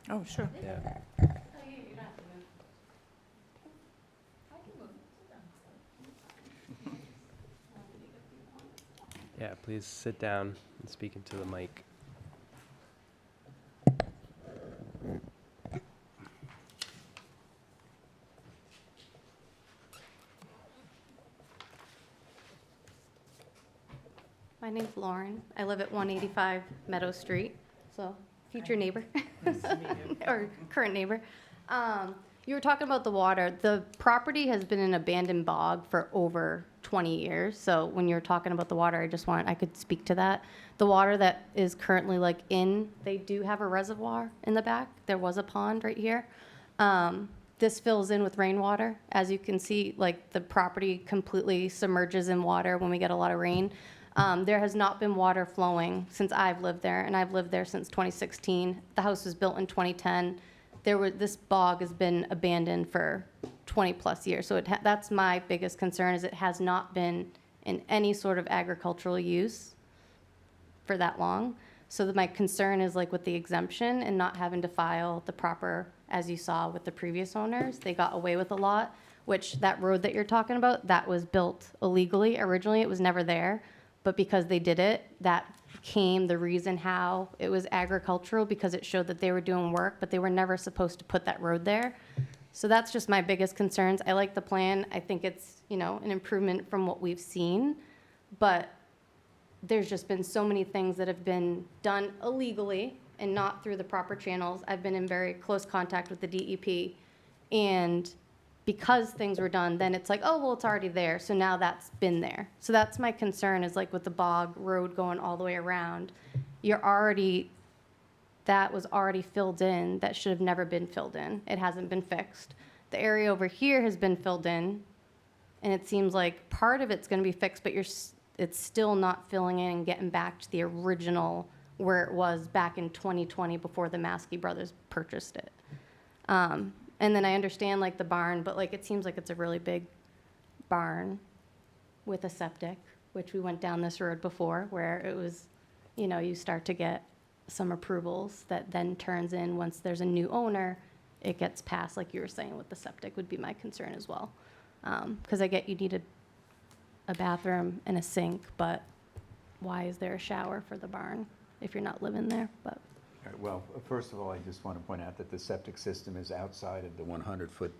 Oh, sure. Yeah. Oh, you don't have to move. I can move. Sit down. Yeah, please sit down and speak into the mic. My name's Lauren. I live at 185 Meadow Street, so future neighbor, or current neighbor. You were talking about the water. The property has been an abandoned bog for over 20 years. So when you're talking about the water, I could speak to that. The water that is currently they do have a reservoir in the back. There was a pond right here. This fills in with rainwater. As you can see, the property completely submerges in water when we get a lot of rain. There has not been water flowing since I've lived there, and I've lived there since 2016. The house was built in 2010. This bog has been abandoned for 20 plus years. So that's my biggest concern, is it has not been in any sort of agricultural use for that long. So my concern is with the exemption and not having to file the proper, as you saw with the previous owners, they got away with a lot, which that road that you're talking about, that was built illegally. Originally, it was never there. But because they did it, that became the reason how it was agricultural, because it showed that they were doing work, but they were never supposed to put that road there. So that's just my biggest concerns. I like the plan. I think it's, an improvement from what we've seen. But there's just been so many things that have been done illegally and not through the proper channels. I've been in very close contact with the DEP. And because things were done, then it's oh, well, it's already there. So now that's been there. So that's my concern, is with the bog road going all the way around, that was already filled in. That should have never been filled in. It hasn't been fixed. The area over here has been filled in, and it seems like part of it's going to be fixed, but it's still not filling in and getting back to the original where it was back in 2020 before the Maskey brothers purchased it. And then I understand the barn, but it seems like it's a really big barn with a septic, which we went down this road before, where it was, you start to get some approvals that then turns in, once there's a new owner, it gets passed, like you were saying with the septic would be my concern as well. Because I get you need a bathroom and a sink, but why is there a shower for the barn if you're not living there? But All right, well, first of all, I just want to point out that the septic system is outside of the 100-foot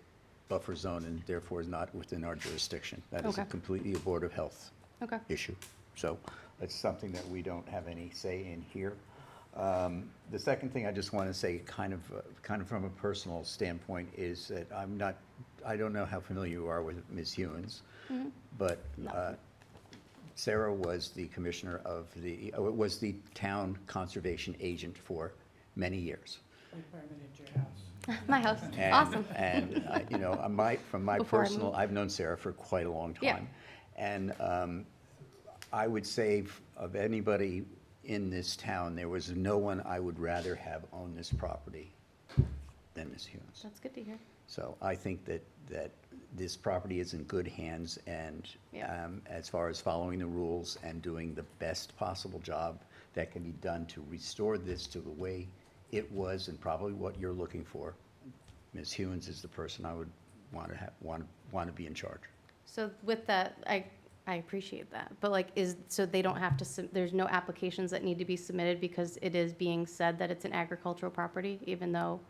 buffer zone and therefore is not within our jurisdiction. That is Okay. completely a Board of Health okay. issue. So it's something that we don't have any say in here. The second thing I just want to say, kind of from a personal standpoint, is that I don't know how familiar you are with Ms. Hewens, Mhm. but No. Sarah was the commissioner of was the town conservation agent for many years. My house, And- awesome. And, you know, from my Before I personal, moved. I've known Sarah for quite a long Yeah. time. And I would say of anybody in this town, there was no one I would rather have own this property than Ms. Hewens. That's good to hear. So I think that this property is in good hands, and Yeah. as far as following the rules and doing the best possible job that can be done to restore this to the way it was and probably what you're looking for, Ms. Hewens is the person I would want to be in charge. So with that, I appreciate that, but like, so they don't have to, there's no applications that need to be submitted because it is being said that it's an agricultural property, even though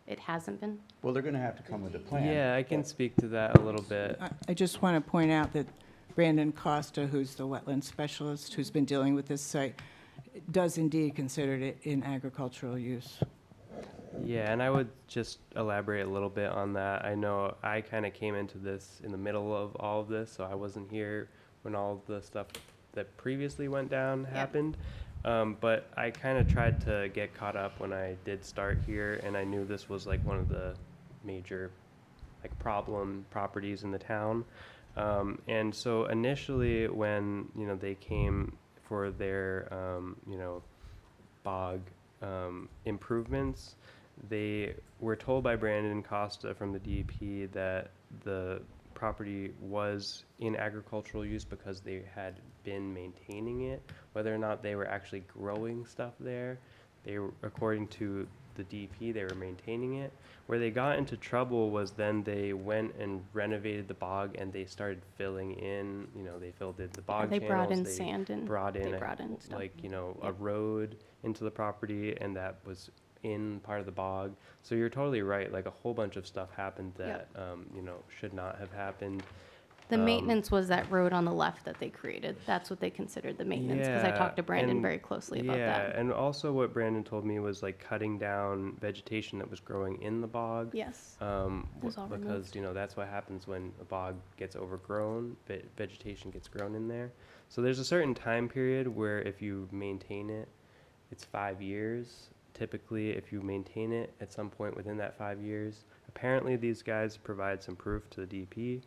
it hasn't been? Well, they're going to have to come with a plan. Yeah, I can speak to that a little bit. I just want to point out that Brandon Costa, who's the wetland specialist, who's been dealing with this site, does indeed consider it in agricultural use. Yeah, and I would just elaborate a little bit on that. I know I kind of came into this in the middle of all of this, so I wasn't here when all of the stuff that previously went down happened. But I kind of tried to get caught up when I did start here, and I knew this was like one of the major like problem properties in the town. And so initially when, you know, they came for their, you know, bog improvements, they were told by Brandon Costa from the DEP that the property was in agricultural use because they had been maintaining it. Whether or not they were actually growing stuff there, they were, according to the DEP, they were maintaining it. Where they got into trouble was then they went and renovated the bog and they started filling in, you know, they filled in the bog They brought in channels, they sand and brought in, they brought in stuff. like, you know, Yeah. a road into the property, and that was in part of the bog. So you're totally right, like a whole bunch of stuff happened that, you know, should not have happened. The maintenance was that road on the left that they created. That's what they considered the maintenance, because I talked to Brandon and- very closely about Yeah, that. and also what Brandon told me was like cutting down vegetation that was growing in the bog. Yes, Because, was all removed. you know, that's what happens when a bog gets overgrown, vegetation gets grown in there. So there's a certain time period where if you maintain it, it's 5 years. Typically, if you maintain it at some point within that 5 years, apparently these guys provide some proof to the DP.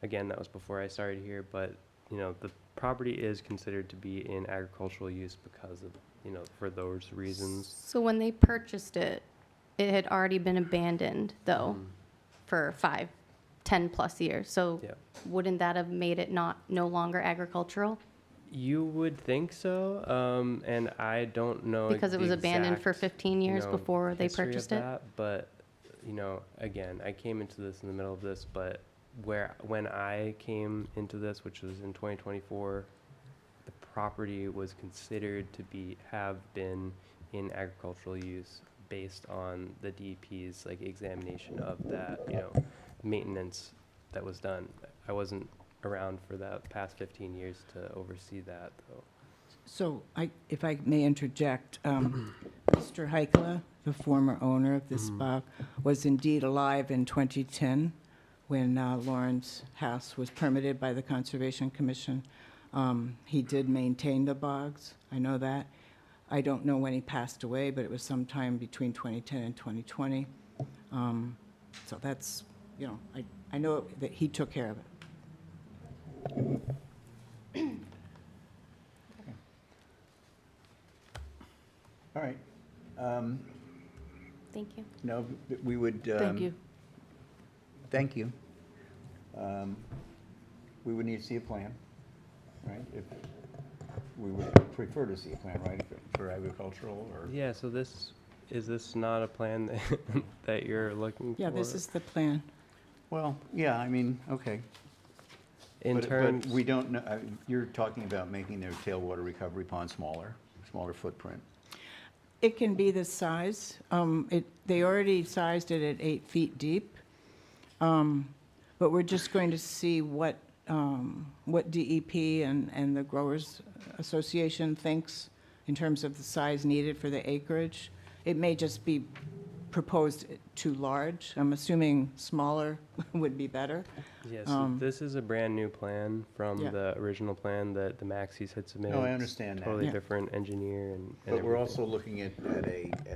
Again, that was before I started here, but, you know, the property is considered to be in agricultural use because of, you know, for those reasons. So when they purchased it, it had already been abandoned, though, for 5, 10 plus years. So Yeah. wouldn't that have made it no longer agricultural? You would think so, and I don't know Because it the was abandoned for exact, 15 years you know, before they history of purchased it? that, but, you know, again, I came into this in the middle of this, but when I came into this, which was in 2024, the property was considered to have been in agricultural use based on the DEP's like examination of that, you know, maintenance that was done. I wasn't around for the past 15 years to oversee that, though. So if I may interject, Mr. Heikla, the former owner of this bog, was indeed alive in 2010 when Lauren's house was permitted by the Conservation Commission. He did maintain the bogs, I know that. I don't know when he passed away, but it was sometime between 2010 and 2020. So that's, you know, I know that he took care of it. All right. Thank you. No, we would. Thank you. Thank you. We would need to see a plan, right? If we would prefer to see a plan, right, for agricultural or? Yeah, so is this not a plan that you're looking for? Yeah, this is the plan. Well, yeah, I mean, okay. In But terms, we don't know, you're talking about making their tailwater recovery pond smaller footprint. It can be this size. They already sized it at 8 feet deep. But we're just going to see what DEP and the Growers Association thinks in terms of the size needed for the acreage. It may just be proposed too large. I'm assuming smaller would be better. Yeah, so Um, this is a brand-new plan from Yeah. the original plan that the Maxis had submitted. No, I It's understand that. Totally Yeah. different engineer and But we're everything. also looking at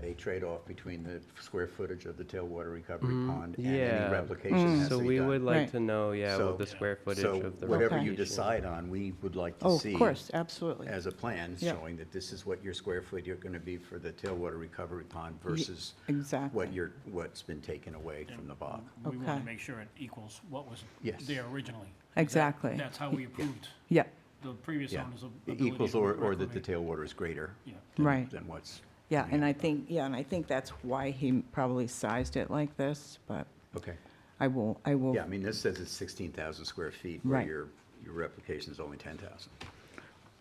a trade-off between the square footage of the tailwater recovery Mhm. pond and Yeah. any replication has to So be we done. would like Right. to know, yeah, So- what the square footage So of the whatever you Okay. replication. decide on, we would like to Oh, see of course, absolutely. as a plan Yeah. showing that this is what your square foot you're going to be for the tailwater recovery pond versus Exactly. what's been taken away from the bog. We want Okay. to make sure it equals what was Yes. there originally. Exactly. That's how we approved Yeah, the previous Yeah. owners' It ability equals to or that the reclaim. tailwater is greater Yeah. right. than what's, Yeah, and I think that's why he probably sized it like this, but okay. I will, Yeah, I mean, this says it's 16,000 square feet, where Right. your replication is only 10,000.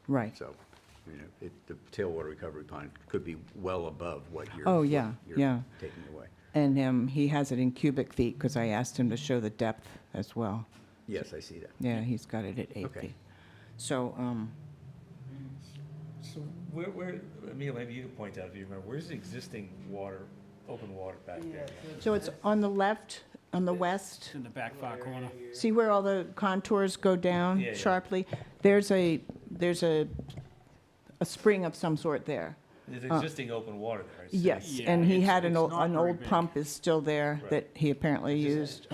right. So, the tailwater recovery pond could be well above what Oh, yeah, you're yeah. taking away. And he has it in cubic feet, because I asked him to show the depth as well. Yes, I see that. Yeah, he's got it at 8 Okay. feet. So, So where, Emil, maybe you can point out if you remember, where's the existing water, open water back there? so it's on the left, on the It's west. in the back far corner. See where all the contours go down Yeah, yeah. sharply? There's a spring of some sort there. There's existing open water there. I see. Yes, Yeah, and he it's- had it's not an very old big. pump is still there Right. that he apparently used.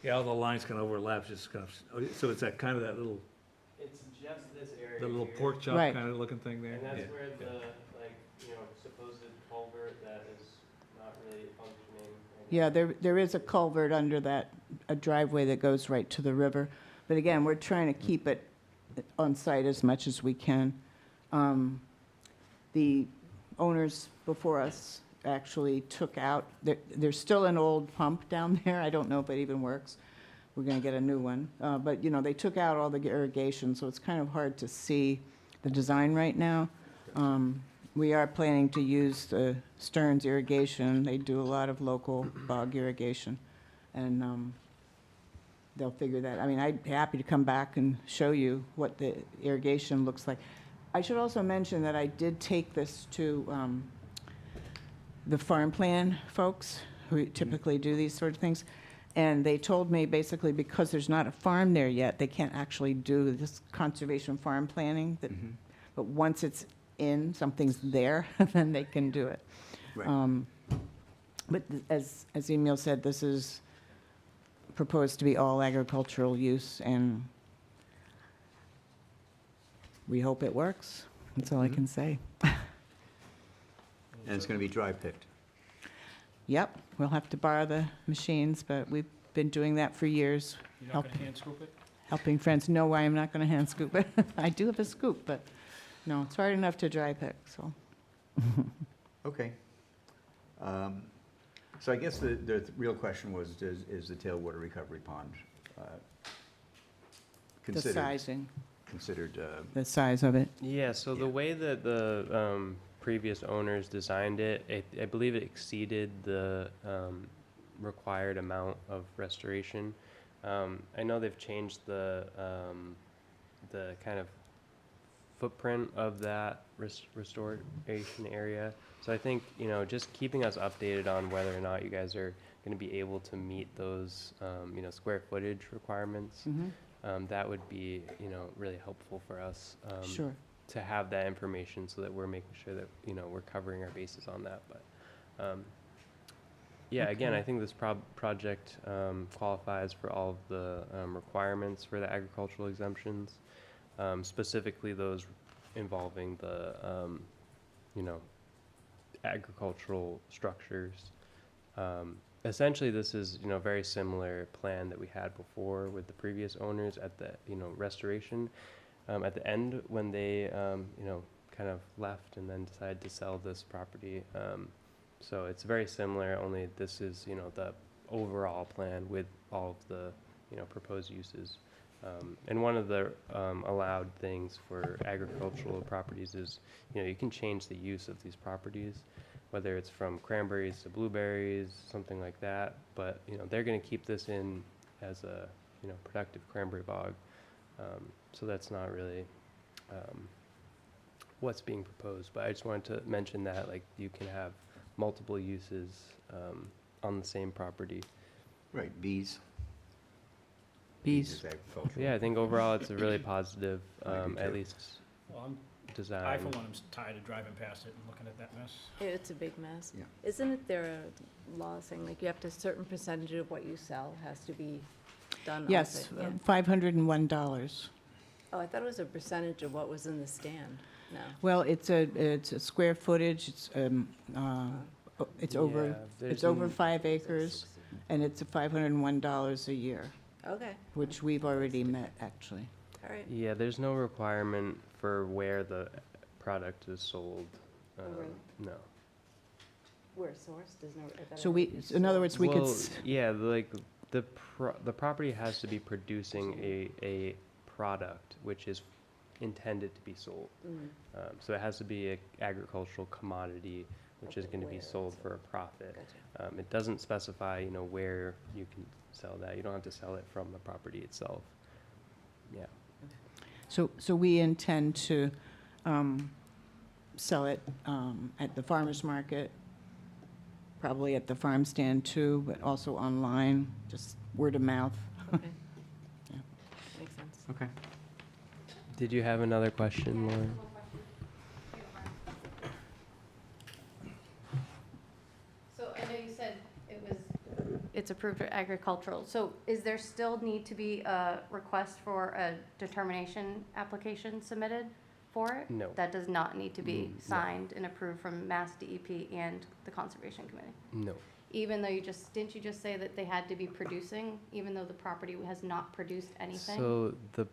Yeah, all the lines kind of overlap, just kind of, so it's that kind of that little, It's just this area. the little here, pork chop Right. kind of looking thing there? And that's Yeah. where the, like, supposed culvert that is not really functioning. Yeah, there is a culvert under that, a driveway that goes right to the river. But again, we're trying to keep it on site as much as we can. The owners before us actually took out, there's still an old pump down there. I don't know if it even works. We're going to get a new one. But, they took out all the irrigation, so it's kind of hard to see the design right now. We are planning to use the Stearns irrigation. They do a lot of local bog irrigation. And they'll figure that, I'm happy to come back and show you what the irrigation looks like. I should also mention that I did take this to the farm plan folks who typically do these sort of things. And they told me basically because there's not a farm there yet, they can't actually do this conservation farm planning. But once it's in, something's there, then they can do it. Right. But as Emil said, this is proposed to be all agricultural use, and we hope it works. That's all I can say. And it's going to be dry picked. Yep, we'll have to borrow the machines, but we've been doing that for years, You're not going to hand scoop it? helping friends. No, I am not going to hand scoop it. I do have a scoop, but no, it's hard enough to dry pick, so. Okay. So I guess the real question was, is the tailwater recovery pond The considered, sizing, the size of it. Yeah, so the Yeah. way that the previous owners designed it, I believe it exceeded the required amount of restoration. I know they've changed the kind of footprint of that restoration area. So I think, just keeping us updated on whether or not you guys are going to be able to meet those, square footage requirements. That would be, really helpful for us. Sure. To have that information so that we're making sure that, we're covering our bases on that. But, yeah, again, Okay. I think this project qualifies for all of the requirements for the agricultural exemptions, specifically those involving the, agricultural structures. Essentially, this is, very similar plan that we had before with the previous owners at the, restoration. At the end, when they, kind of left and then decided to sell this property. So it's very similar, only this is, the overall plan with all of the, proposed uses. And one of the allowed things for agricultural properties is, you can change the use of these properties, whether it's from cranberries to blueberries, something like that. But, they're going to keep this in as a, productive cranberry bog. So that's not really what's being proposed. But I just wanted to mention that, like, you can have multiple uses on the same property. Right, bees. Bees. is agricultural. Yeah, I think overall it's a really positive, I do at too. least Well, design. I for one am tired of driving past it and looking at that mess. It's a big mess. Yeah. Isn't it there a law saying like you have to, a certain percentage of what you sell has to be done on Yes, site? Yeah. $501. Oh, I thought it was a percentage of what was in the stand. No. Well, it's a square footage, it's over, Yeah, there's it's over an- 5 acres, and it's $501 a year, Okay, which we've already met, actually. all right. Yeah, there's no requirement for where the product is sold. really? No. We're sourced, there's no. I thought So it we, was in other words, we could, Well, yeah, like the property has to be producing a product which is intended to be sold. Mm, So it has to be a agricultural commodity which is Okay, going to be where sold it's for a profit. Gotcha. It doesn't specify, where you can sell that. You don't have to sell it from the property itself. Yeah. so we intend to sell it at the farmer's market, probably at the farm stand too, but also online, just word of mouth. Okay. Yeah. Makes sense. Okay. Did you have another question, Lauren? So I know you said it's approved for agricultural. So is there still need to be a request for a determination application submitted for it? No. That does not need to be No. signed and approved from Mass DEP and the Conservation Committee? No. Even though didn't you just say that they had to be producing, even though the property has not produced anything? So the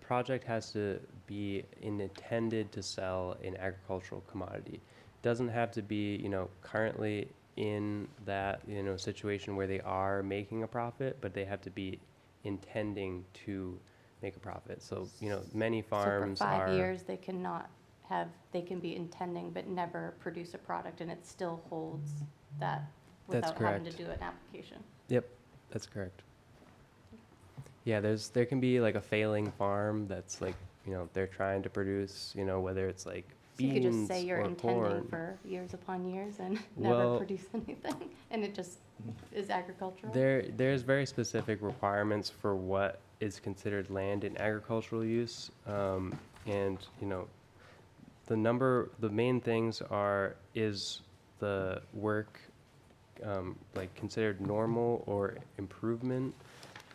project has to be intended to sell an agricultural commodity. Doesn't have to be, currently in that, situation where they are making a profit, but they have to be intending to make a profit. So, many farms So for are. 5 years, they can be intending but never produce a product, and it still holds that That's without having to correct. do an application. Yep, that's correct. Yeah, there can be like a failing farm that's like, they're trying to produce, whether it's like So you could just say beans you're or intending corn. for years upon years and never Well- produce anything, and it just is agricultural? There's very specific requirements for what is considered land in agricultural use. And, the main things is the work, like considered normal or improvement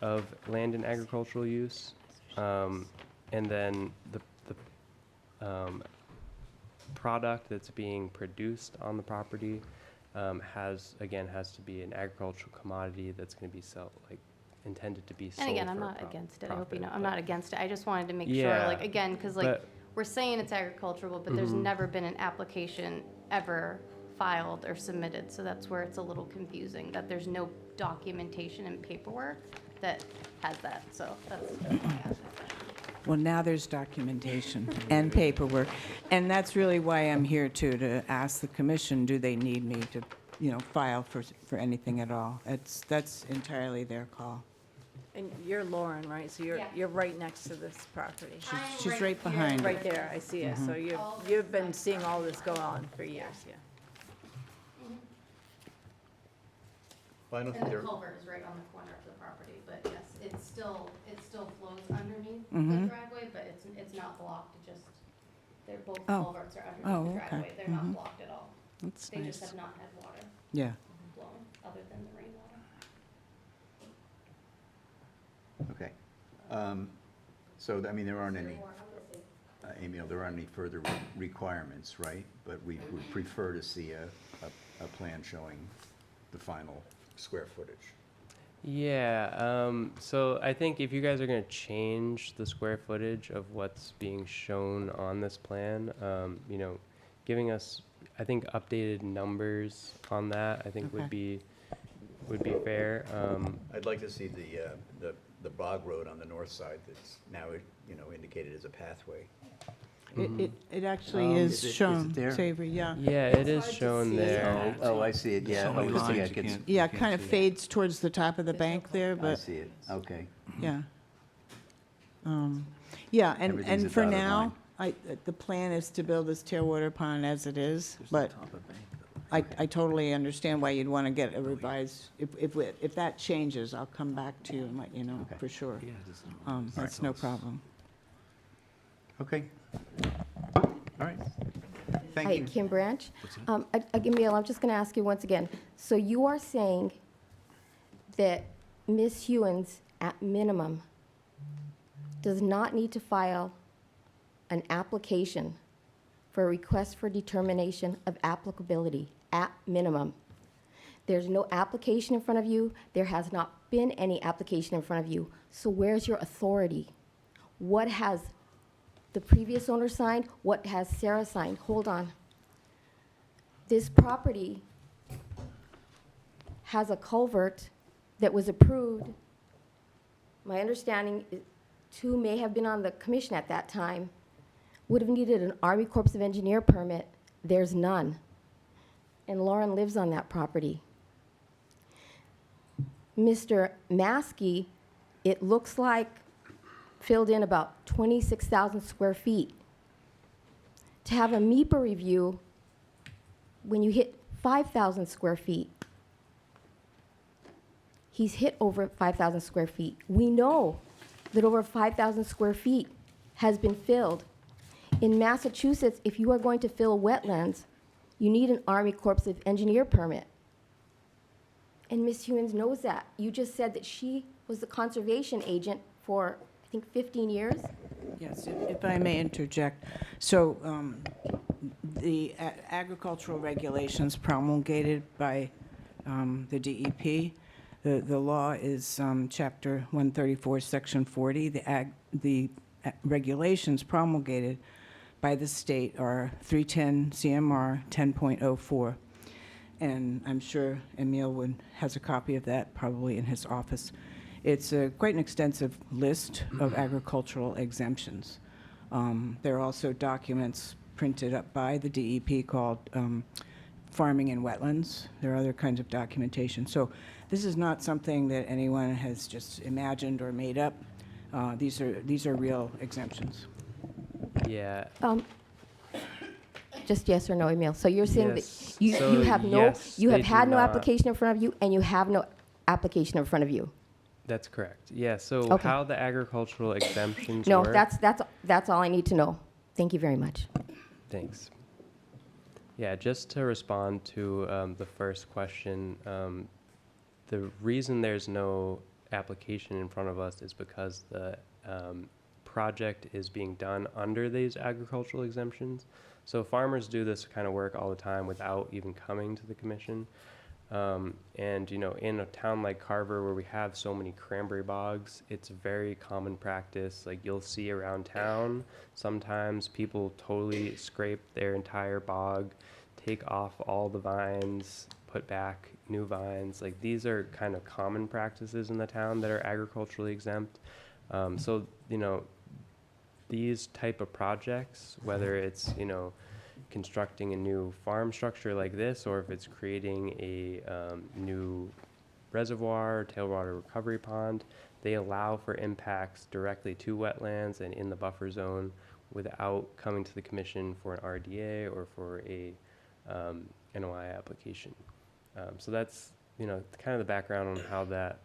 of land in agricultural use. And then the product that's being produced on the property has to be an agricultural commodity that's going to be intended to be sold. And again, I'm for a not against it, I hope you profit, know, I'm but- not against it, I just wanted to make sure, Yeah, like, again, because like, but- we're saying it's agricultural, but there's Mhm. never been an application ever filed or submitted, so that's where it's a little confusing, that there's no documentation and paperwork that has that, so that's why I asked that. Well, now there's documentation and paperwork, and that's really why I'm here too, to ask the commission, do they need me to, file for anything at all? That's entirely their call. And you're Lauren, right? So Yeah. you're right next to this property. She's right behind it. Right there, I see it. So you've been seeing all this go on for years, yeah. Well, I don't think And the there, culvert is right on the corner of the property, but yes, it still flows underneath the Mhm. driveway, but it's not blocked, it just, both Oh. culverts are Oh, underneath the okay. driveway, they're not Mhm. blocked at all. That's They just nice. have not had water Yeah. flowing, other than the rainwater. okay. So, there aren't any, Amy, there aren't any further requirements, right? But we would prefer to see a plan showing the final square footage. Yeah, so I think if you guys are gonna change the square footage of what's being shown on this plan, giving us, I think, updated numbers on that, I think Okay. would be fair. I'd like to see the bog road on the north side that's now, indicated as a pathway. It actually Is is it shown, there? Savory, yeah. Yeah, it is hard to shown see. there. Oh, I see it, yeah. So many Oh, it's- lines yeah, you it gets- can't- Yeah, it can't kind of see it. fades towards the top of the bank there, I but, see it, okay. yeah. Yeah, Everything's a and for dotted now, the plan is to build this tailwater pond as it is, but I totally understand why you'd want to get a revised, if that changes, I'll come back to you and let you know, Okay. for sure. Yeah, just. That's no problem. Okay. All right. Thank Hi, you. Kim Branch. What's that? Emil, I'm just going to ask you once again. So you are saying that Ms. Hewens, at minimum, does not need to file an application for a request for determination of applicability, at minimum. There's no application in front of you. There has not been any application in front of you. So where's your authority? What has the previous owner signed? What has Sarah signed? Hold on. This property has a culvert that was approved. My understanding, two may have been on the commission at that time, would have needed an Army Corps of Engineer permit. There's none. And Lauren lives on that property. Mr. Maskey, it looks like filled in about 26,000 square feet. To have a MEPA review when you hit 5,000 square feet, he's hit over 5,000 square feet. We know that over 5,000 square feet has been filled. In Massachusetts, if you are going to fill wetlands, you need an Army Corps of Engineer permit. And Ms. Hewens knows that. You just said that she was the conservation agent for, I think, 15 years? Yes, if I may interject. So the agricultural regulations promulgated by the DEP, the law is Chapter 134, Section 40. The regulations promulgated by the state are 310 CMR 10.04. And I'm sure Emil has a copy of that probably in his office. It's quite an extensive list of agricultural exemptions. There are also documents printed up by the DEP called farming in wetlands. There are other kinds of documentation. So this is not something that anyone has just imagined or made up. These are real exemptions. Yeah. Just yes or no, Emil. So you're saying Yes. that you So have no, yes, you have they had do no not. application in front of you, and you have no application in front of you? That's correct. Yeah. So Okay. how the agricultural exemptions No, work? that's all I need to know. Thank you very much. Thanks. Yeah, just to respond to the first question, the reason there's no application in front of us is because the project is being done under these agricultural exemptions. So farmers do this kind of work all the time without even coming to the commission. And, you know, in a town like Carver where we have so many cranberry bogs, it's very common practice. Like you'll see around town, sometimes people totally scrape their entire bog, take off all the vines, put back new vines. Like these are kind of common practices in the town that are agriculturally exempt. So, you know, these type of projects, whether it's, you know, constructing a new farm structure like this, or if it's creating a new reservoir, tailwater recovery pond, they allow for impacts directly to wetlands and in the buffer zone without coming to the commission for an RDA or for a NOI application. So that's, you know, kind of the background on how that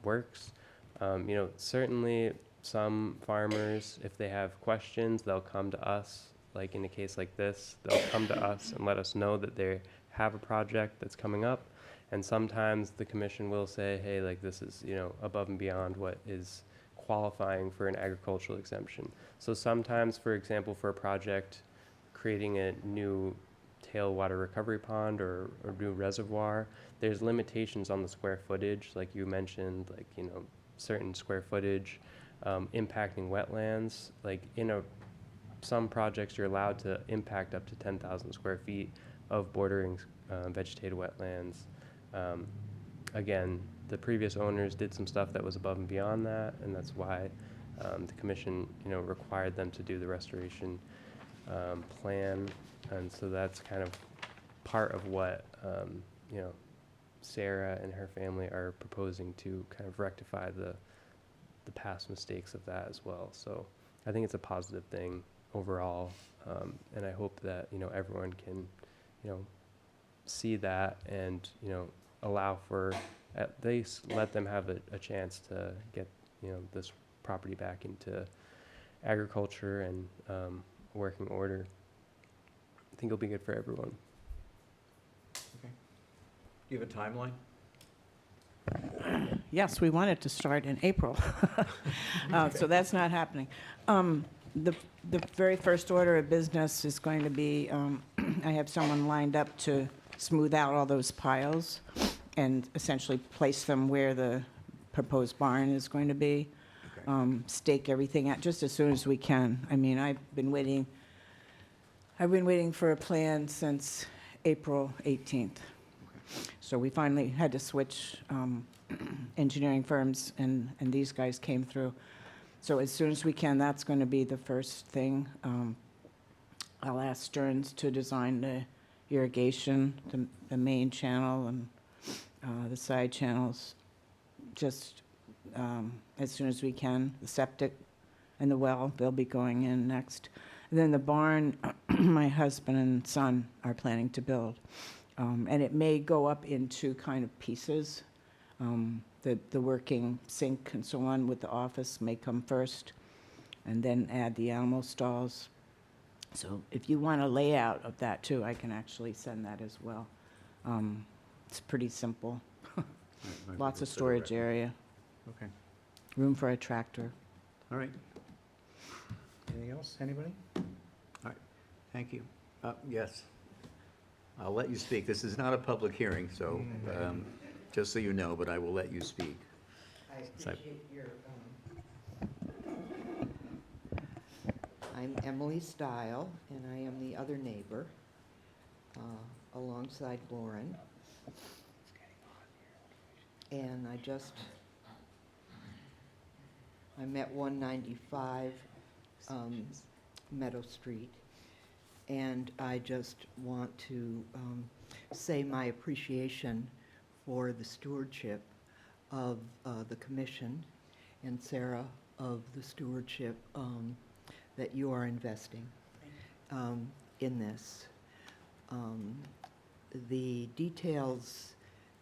works. You know, certainly some farmers, if they have questions, they'll come to us. Like in a case like this, they'll come to us and let us know that they have a project that's coming up. And sometimes the commission will say, hey, like this is, you know, above and beyond what is qualifying for an agricultural exemption. So sometimes, for example, for a project creating a new tailwater recovery pond or new reservoir, there's limitations on the square footage, like you mentioned, like, you know, certain square footage impacting wetlands. Like in some projects, you're allowed to impact up to 10,000 square feet of bordering vegetated wetlands. Again, the previous owners did some stuff that was above and beyond that, and that's why the commission, you know, required them to do the restoration plan. And so that's kind of part of what, you know, Sarah and her family are proposing to kind of rectify the past mistakes of that as well. So I think it's a positive thing overall, and I hope that, you know, everyone can, you know, see that and, you know, allow for, at least let them have a chance to get, you know, this property back into agriculture and working order. I think it'll be good for everyone. Do you have a timeline? Yes, we want it to start in April. So that's not happening. The very first order of business is going to be, I have someone lined up to smooth out all those piles and essentially place them where the proposed barn is going to be. Okay. Stake everything out just as soon as we can. I mean, I've been waiting for a plan since April 18th. So we finally had to switch engineering firms, and these guys came through. So as soon as we can, that's going to be the first thing. I'll ask Stearns to design the irrigation, the main channel and the side channels, just as soon as we can. The septic and the well, they'll be going in next. And then the barn, my husband and son are planning to build. And it may go up into kind of pieces. The working sink and so on with the office may come first, and then add the animal stalls. So if you want a layout of that too, I can actually send that as well. It's pretty simple. Might be Lots of consider storage that. area, Okay, room for a tractor. all right. Anything else, anybody? All right, thank you. Yes. I'll let you speak. This is not a public hearing, so, just so you know, but I will let you speak. I So- appreciate your, I'm Emily Stile, and I am the other neighbor, alongside Lauren. And I'm at 195 Meadow Street, and I just want to say my appreciation for the stewardship of the commission, and Sarah, of the stewardship that you are investing in this. The details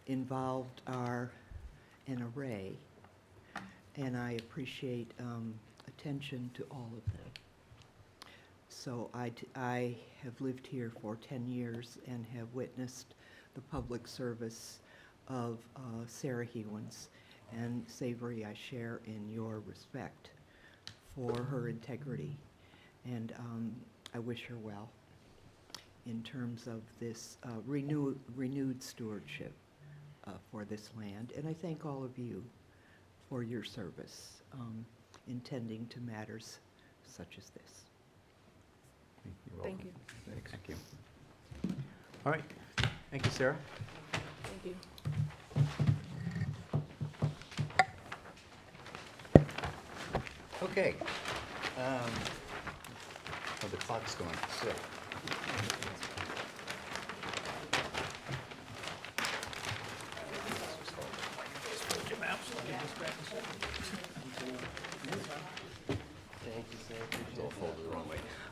involved are an array, and I appreciate attention to all of them. So I have lived here for 10 years and have witnessed the public service of Sarah Hewins, and Savory, I share in your respect for her integrity, and I wish her well in terms of this renewed stewardship for this land, and I thank all of you for your service in tending to matters such as this. You're Thank welcome. you. Thank you. All right, thank you, Sarah. Thank you. Okay. Oh, the clock's going, so.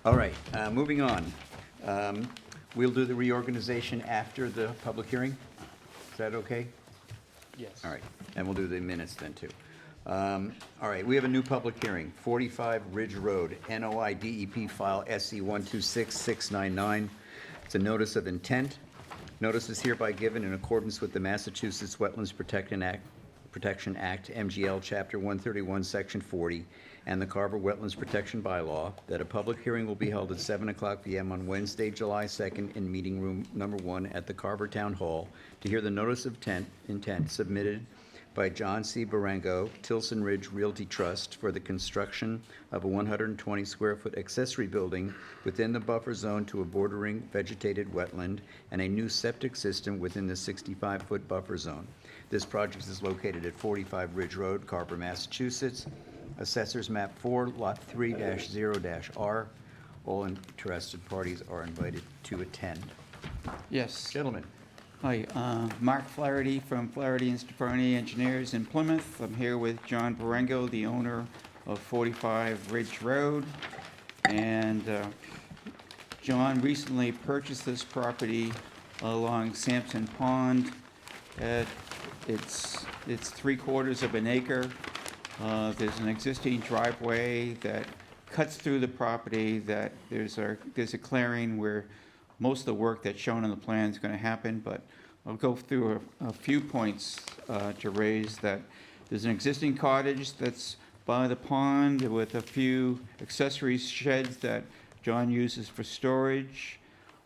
All right, moving on. We'll do the reorganization after the public hearing. Is that okay? Yes. All right, and we'll do the minutes then, too. All right, we have a new public hearing, 45 Ridge Road, NOI DEP file SE 126699. It's a notice of intent. Notice is hereby given in accordance with the Massachusetts Wetlands Protection Act, MGL Chapter 131, Section 40, and the Carver Wetlands Protection Bylaw, that a public hearing will be held at 7:00 PM on Wednesday, July 2nd, in Meeting Room Number 1 at the Carver Town Hall to hear the notice of intent submitted by John C. Barango, Tilson Ridge Realty Trust, for the construction of a 120-square-foot accessory building within the buffer zone to a bordering vegetated wetland and a new septic system within the 65-foot buffer zone. This project is located at 45 Ridge Road, Carver, Massachusetts. Assessors Map 4, Lot 3-0-R. All interested parties are invited to attend. Yes. Gentlemen. Hi, Mark Flaherty from Flaherty and Stefani Engineers in Plymouth. I'm here with John Barengo, the owner of 45 Ridge Road. And John recently purchased this property along Sampson Pond. It's 3/4 of an acre. There's an existing driveway that cuts through the property, that there's a clearing where most of the work that's shown on the plan is going to happen, but I'll go through a few points to raise that. There's an existing cottage that's by the pond with a few accessory sheds that John uses for storage.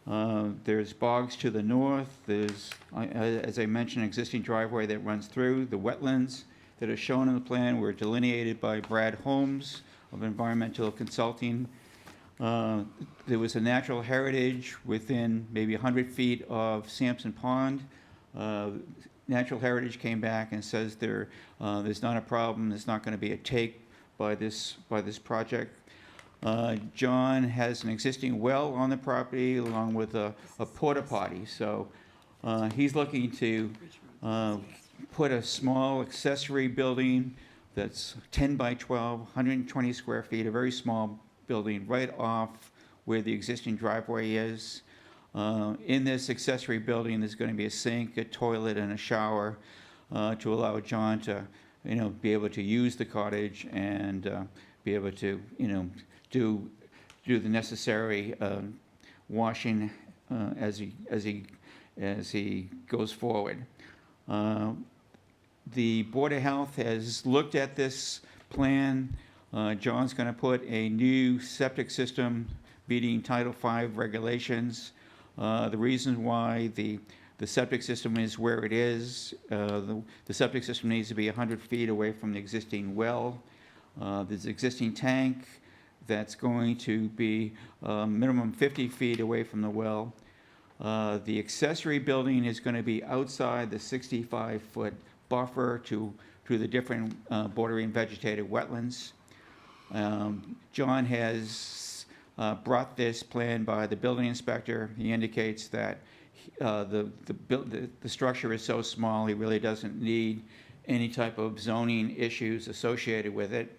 There's bogs to the north. There's, as I mentioned, an existing driveway that runs through. The wetlands that are shown in the plan were delineated by Brad Holmes of Environmental Consulting. There was a natural heritage within maybe 100 feet of Sampson Pond. Natural Heritage came back and says there's not a problem, there's not going to be a take by this project. John has an existing well on the property along with a porta potty, so he's looking to put a small accessory building that's 10 by 12, 120 square feet, a very small building right off where the existing driveway is. In this accessory building, there's going to be a sink, a toilet, and a shower to allow John to, be able to use the cottage and be able to, do the necessary washing as he goes forward. The Board of Health has looked at this plan. John's going to put a new septic system meeting Title V regulations. The reason why the septic system is where it is, the septic system needs to be 100 feet away from the existing well. There's an existing tank that's going to be minimum 50 feet away from the well. The accessory building is going to be outside the 65-foot buffer to the different bordering vegetated wetlands. John has brought this plan by the building inspector. He indicates that the structure is so small, he really doesn't need any type of zoning issues associated with it.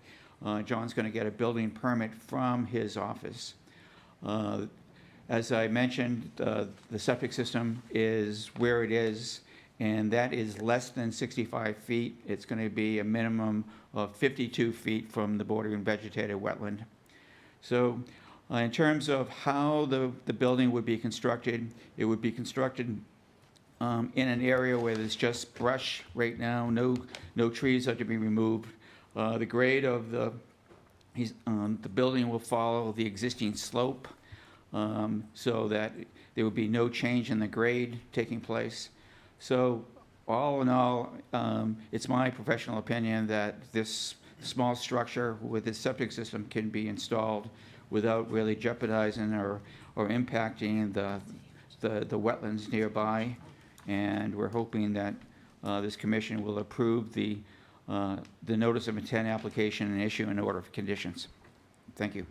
John's going to get a building permit from his office. As I mentioned, the septic system is where it is, and that is less than 65 feet. It's going to be a minimum of 52 feet from the bordering vegetated wetland. So in terms of how the building would be constructed, it would be constructed in an area where there's just brush right now. No trees are to be removed. The grade of the building will follow the existing slope, so that there would be no change in the grade taking place. So all in all, it's my professional opinion that this small structure with this septic system can be installed without really jeopardizing or impacting the wetlands nearby. And we're hoping that this commission will approve the notice of intent application and issue an order of conditions. Thank you.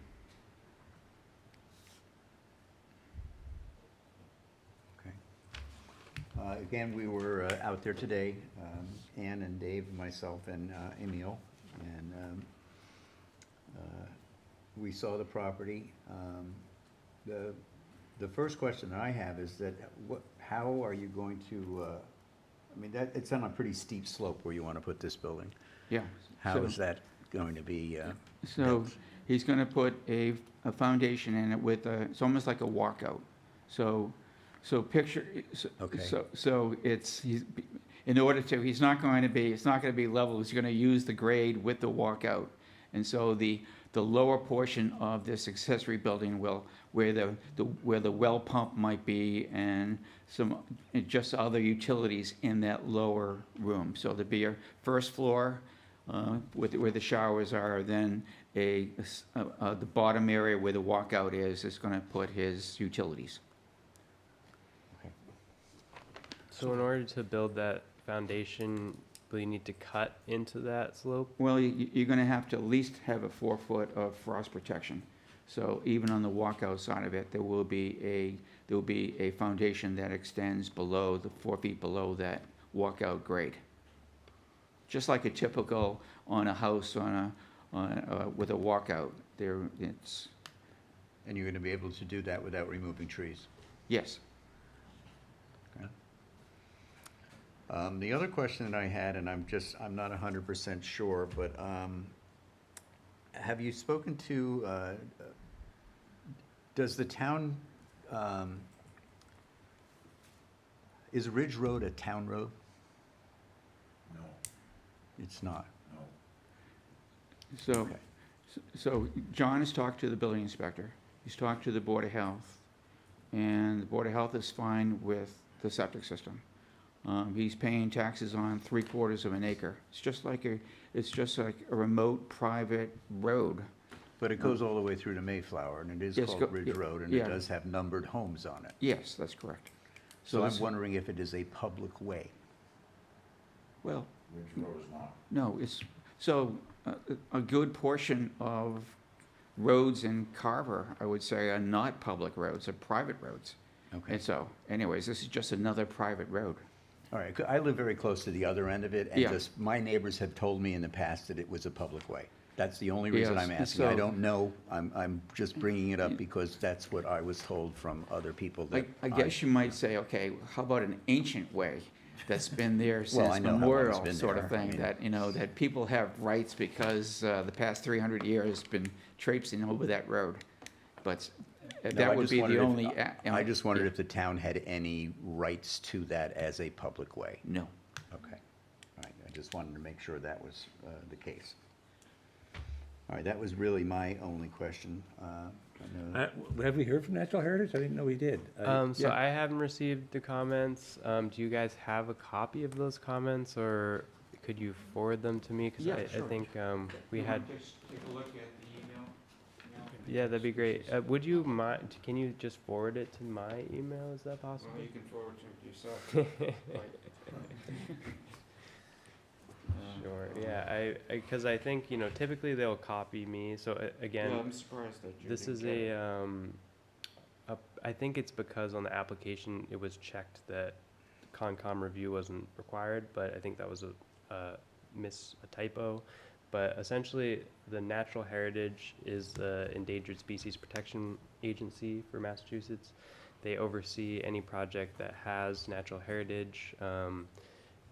Again, we were out there today, Ann and Dave, and myself, and Emil, and we saw the property. The first question I have is that how are you going to? I mean, it's on a pretty steep slope where you want to put this building. Yeah. How is that going to be? So built? he's going to put a foundation in it with it's almost like a walkout. So picture. Okay. So it's in order to it's not going to be level. He's going to use the grade with the walkout, and so the lower portion of this accessory building will where the well pump might be and just other utilities in that lower room. So there'd be a first floor where the showers are, then the bottom area where the walkout is going to put his utilities. So in order to build that foundation, will you need to cut into that slope? Well, you're going to have to at least have a 4 foot of frost protection. So even on the walkout side of it, there will be a foundation that extends below 4 feet below that walkout grade. Just like a typical on a house with a walkout, it's. And you're going to be able to do that without removing trees. Yes. The other question that I had, and I'm not 100% sure, but have you spoken to, does the town, is Ridge Road a town road? No. It's not. So, Okay. so John has talked to the building inspector, he's talked to the Board of Health, and the Board of Health is fine with the septic system. He's paying taxes on 3/4 of an acre. It's just like a remote private road. But it goes all the way through to Mayflower, and it is Yes, called Ridge Road, and it yeah. does have numbered homes on it. Yes, that's correct. So I'm this- wondering if it is a public way. Well. Ridge Road is not. No, it's, so, a good portion of roads in Carver, I would say, are not public roads, are private roads. Okay. And so, anyways, this is just another private road. All right, I live very close to the other end of it, and Yeah. just, my neighbors have told me in the past that it was a public way. That's the only reason Yes, I'm asking. I so- don't know, I'm just bringing it up because that's what I was told from other people that. I guess you might say, okay, how about an ancient way that's been there Well, I since know how long it's memorial, been sort of there. I thing, mean- that, you know, that people have rights because the past 300 years been traipsing over that road. But No, I that would just be wondered the if- only. I just wondered if the town had any rights to that as a public way. No. Okay, all right, I just wanted to make sure that was the case. All right, that was really my only question. I know- Have we heard from Natural Heritage? I didn't know we did. So yeah. I haven't received the comments. Do you guys have a copy of those comments, or could you forward them to me? Because Yeah, I sure. think we had. Just take a look at the email. Yeah, that'd be great. Would you mind? Can you just forward it to my email? Is that possible? Well, you can forward it yourself. Sure. Yeah, because I think, you know, typically they'll copy me. So again, Well, I'm surprised that you this didn't is get it. I think it's because on the application it was checked that Concom review wasn't required, but I think that was a typo. But essentially, the Natural Heritage is the Endangered Species Protection Agency for Massachusetts. They oversee any project that has natural heritage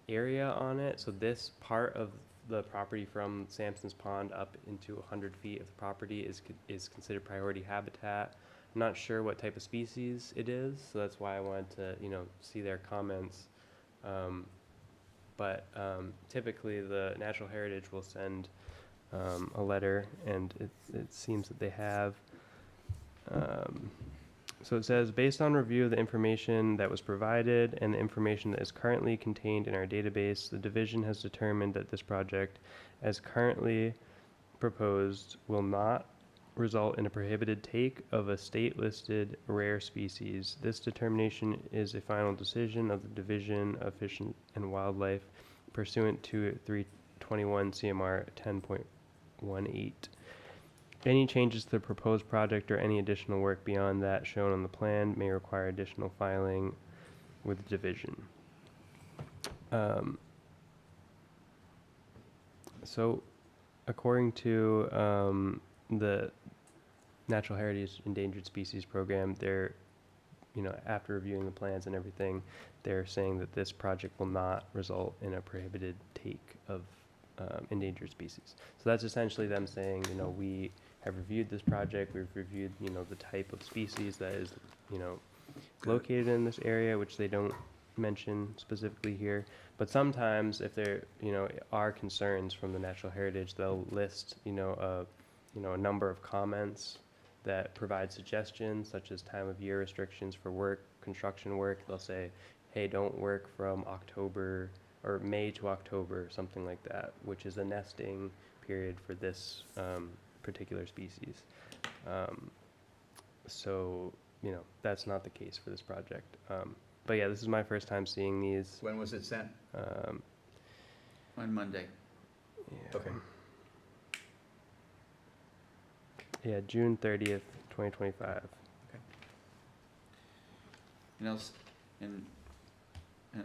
area on it. So this part of the property from Sampson's Pond up into 100 feet of the property is considered priority habitat. I'm not sure what type of species it is, so that's why I wanted to, you know, see their comments. But typically, the Natural Heritage will send a letter, and it seems that they have. So it says, based on review of the information that was provided and the information that is currently contained in our database, the division has determined that this project, as currently proposed, will not result in a prohibited take of a state-listed rare species. This determination is a final decision of the Division of Fish and Wildlife pursuant to 321 CMR 10.18. Any changes to the proposed project or any additional work beyond that shown on the plan may require additional filing with the division. So, according to the Natural Heritage Endangered Species Program, they're, you know, after reviewing the plans and everything, they're saying that this project will not result in a prohibited take of endangered species. So that's essentially them saying, you know, we have reviewed this project, we've reviewed, you know, the type of species that is, you know, located in this area, which they don't mention specifically here. But sometimes if there, you know, are concerns from the Natural Heritage, they'll list, you know, a number of comments that provide suggestions, such as time of year restrictions for work, construction work. They'll say, hey, don't work from October or May to October, something like that, which is a nesting period for this particular species. So, you know, that's not the case for this project. But yeah, this is my first time seeing these. When was it sent? On Monday. Yeah. Okay. Yeah, June 30th, 2025. And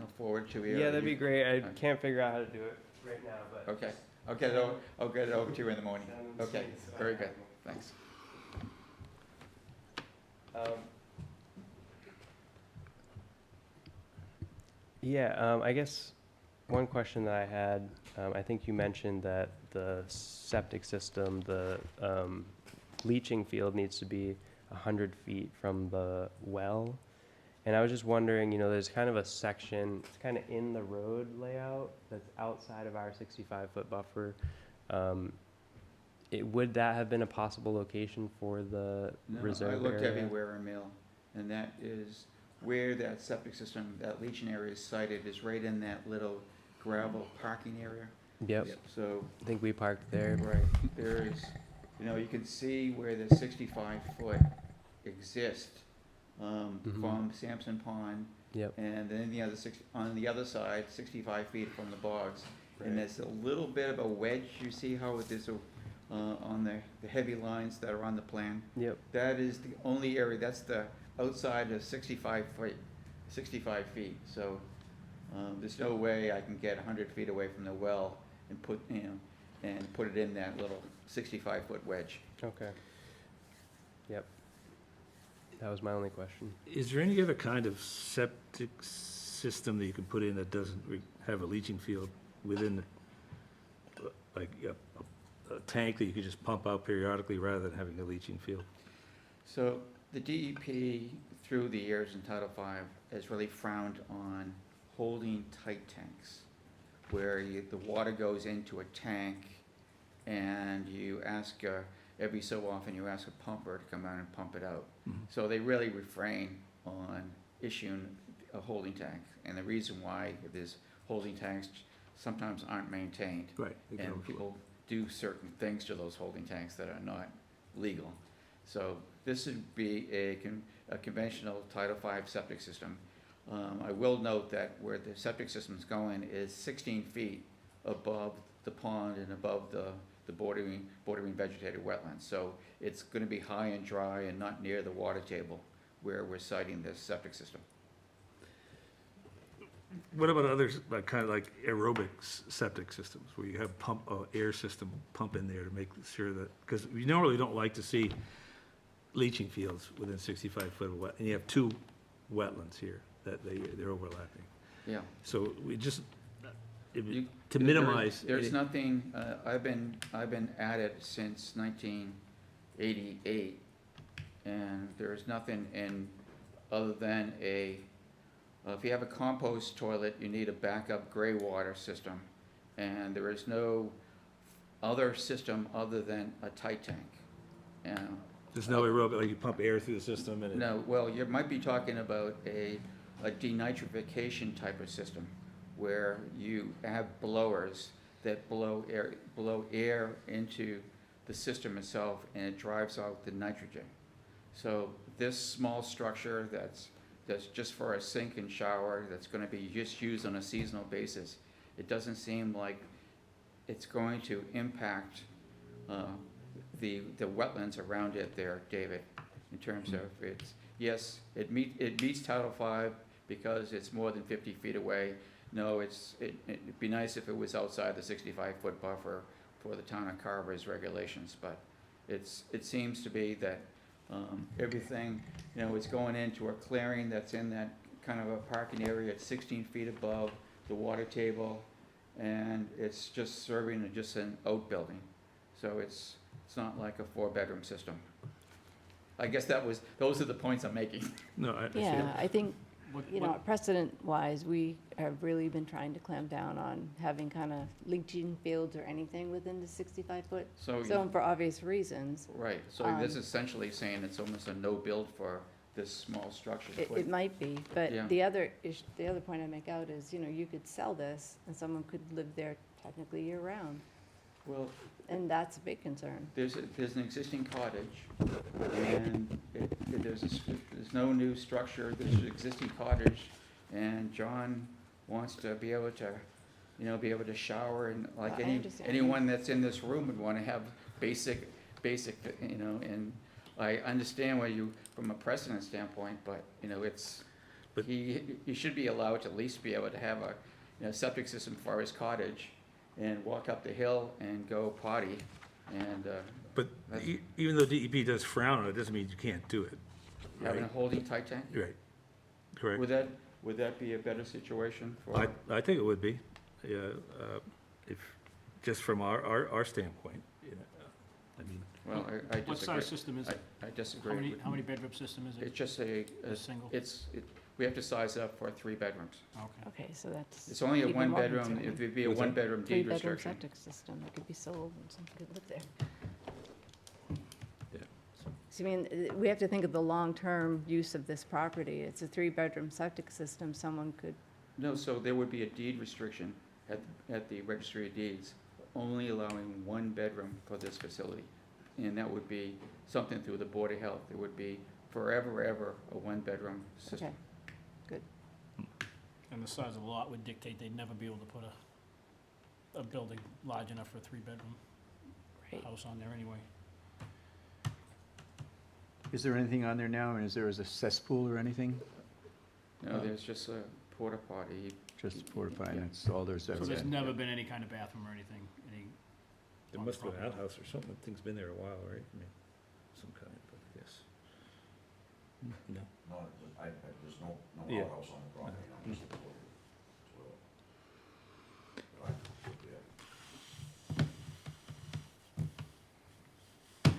I'll forward to you. Yeah, that'd be great. I Okay. can't figure out how to do it right now, but. Okay, I'll get it over to you in the morning. Okay, very good, thanks. Yeah, I guess One question that I had, I think you mentioned that the septic system, the leaching field needs to be 100 feet from the well. And I was just wondering, there's kind of a section, it's kind of in the road layout that's outside of our 65-foot buffer. Would that have been a possible location for the reserve I area? looked everywhere in Mill, and that is where that septic system, that leaching area is sited, is right in that little gravel parking area. Yep. So, I think we parked there. right, there's, you can see where the 65-foot exists from Sampson Pond, Yep. and then on the other side, 65 feet from the bogs. And there's a little bit of a wedge, you see how there's on the heavy lines that are on the plan? Yep. That is the only area, that's the outside of 65 feet. So there's no way I can get 100 feet away from the well and put it in that little 65-foot wedge. Okay. Yep. That was my only question. Is there any other kind of septic system that you can put in that doesn't have a leaching field within, like a tank that you could just pump out periodically rather than having a leaching field? So the DEP, through the years in Title V, has really frowned on holding tight tanks, where the water goes into a tank and you ask, every so often, you ask a pumper to come out and pump it out. So they really refrain on issuing a holding tank. And the reason why is holding tanks sometimes aren't maintained. Right. And people do certain things to those holding tanks that are not legal. So this would be a conventional Title V septic system. I will note that where the septic system's going is 16 feet above the pond and above the bordering vegetated wetlands. So it's going to be high and dry and not near the water table where we're siting this septic system. What about others, like kind of like aerobic septic systems, where you have air system pump in there to make sure that, because we normally don't like to see leaching fields within 65 foot of wet, and you have two wetlands here that they're overlapping. Yeah. So we just, to There- minimize. There's any- nothing, I've been at it since 1988, and there's nothing other than if you have a compost toilet, you need a backup gray water system, and there is no other system other than a tight tank. There's no aerobic, like you pump air through the system and it. No, well, you might be talking about a denitrification type of system, where you have blowers that blow air into the system itself, and it drives out the nitrogen. So this small structure that's just for a sink and shower, that's going to be just used on a seasonal basis, it doesn't seem like it's going to impact the wetlands around it there, David, in terms of yes, it meets Title V because it's more than 50 feet away. No, it'd be nice if it was outside the 65-foot buffer for the town of Carver's regulations, but it seems to be that everything, is going into a clearing that's in that kind of a parking area at 16 feet above the water table, and it's just serving just an outbuilding. So it's not like a 4-bedroom system. I guess those are the points I'm making. No, I see. Yeah, I think, What- precedent-wise, we have really been trying to clamp down on having kind of leaching fields or anything within the 65-foot So, zone for obvious reasons. right, so this is essentially saying it's almost a no build for this small structure to put. It might be, but Yeah. the other point I make out is, you could sell this and someone could live there technically year-round, Well, and that's a big concern. there's an existing cottage, and there's no new structure, there's an existing cottage, and John wants to be able to, shower, and like I understand. anyone that's in this room would want to have basic, and I understand where from a precedent standpoint, but, But- he should be allowed to at least be able to have a, septic system for his cottage, and walk up the hill and go potty, and But even though DEP does frown on it, doesn't mean you can't do it. having a Right, holding tight tank. right, correct. Would that be a better situation for? I think it would be. if, just from our standpoint, you know, I mean, Well, I disagree. What size system is it? I disagree. How many, with- how many bedroom system is it? It's just A single? we have to size it up for 3 bedrooms. Okay. Okay, so that's. It's only a even more 1-bedroom, concerning. it would be a What's that? 1-bedroom deed Three-bedroom restriction. septic system, it could be sold and someone could live there. Yeah. So, I mean, we have to think of the long-term use of this property. It's a 3-bedroom septic system, someone could, No, so there would be a deed restriction at the registry of deeds, only allowing 1 bedroom for this facility. And that would be something through the Board of Health. It would be forever, ever a 1-bedroom system. okay, good. And the size of the lot would dictate they'd never be able to put a building large enough for a 3-bedroom Right. house on there anyway. Is there anything on there now? And is there a cesspool or anything? No, there's just a porta potty. Just porta potty, Yeah. that's all there's So ever there's been. never been any kind of bathroom or anything, any. there on must have been an property. outhouse or something, the thing's been there a while, right? I mean, some kind, but yes. No. No, there's no Yeah. outhouse on the property, no, just a toilet. Right, yeah.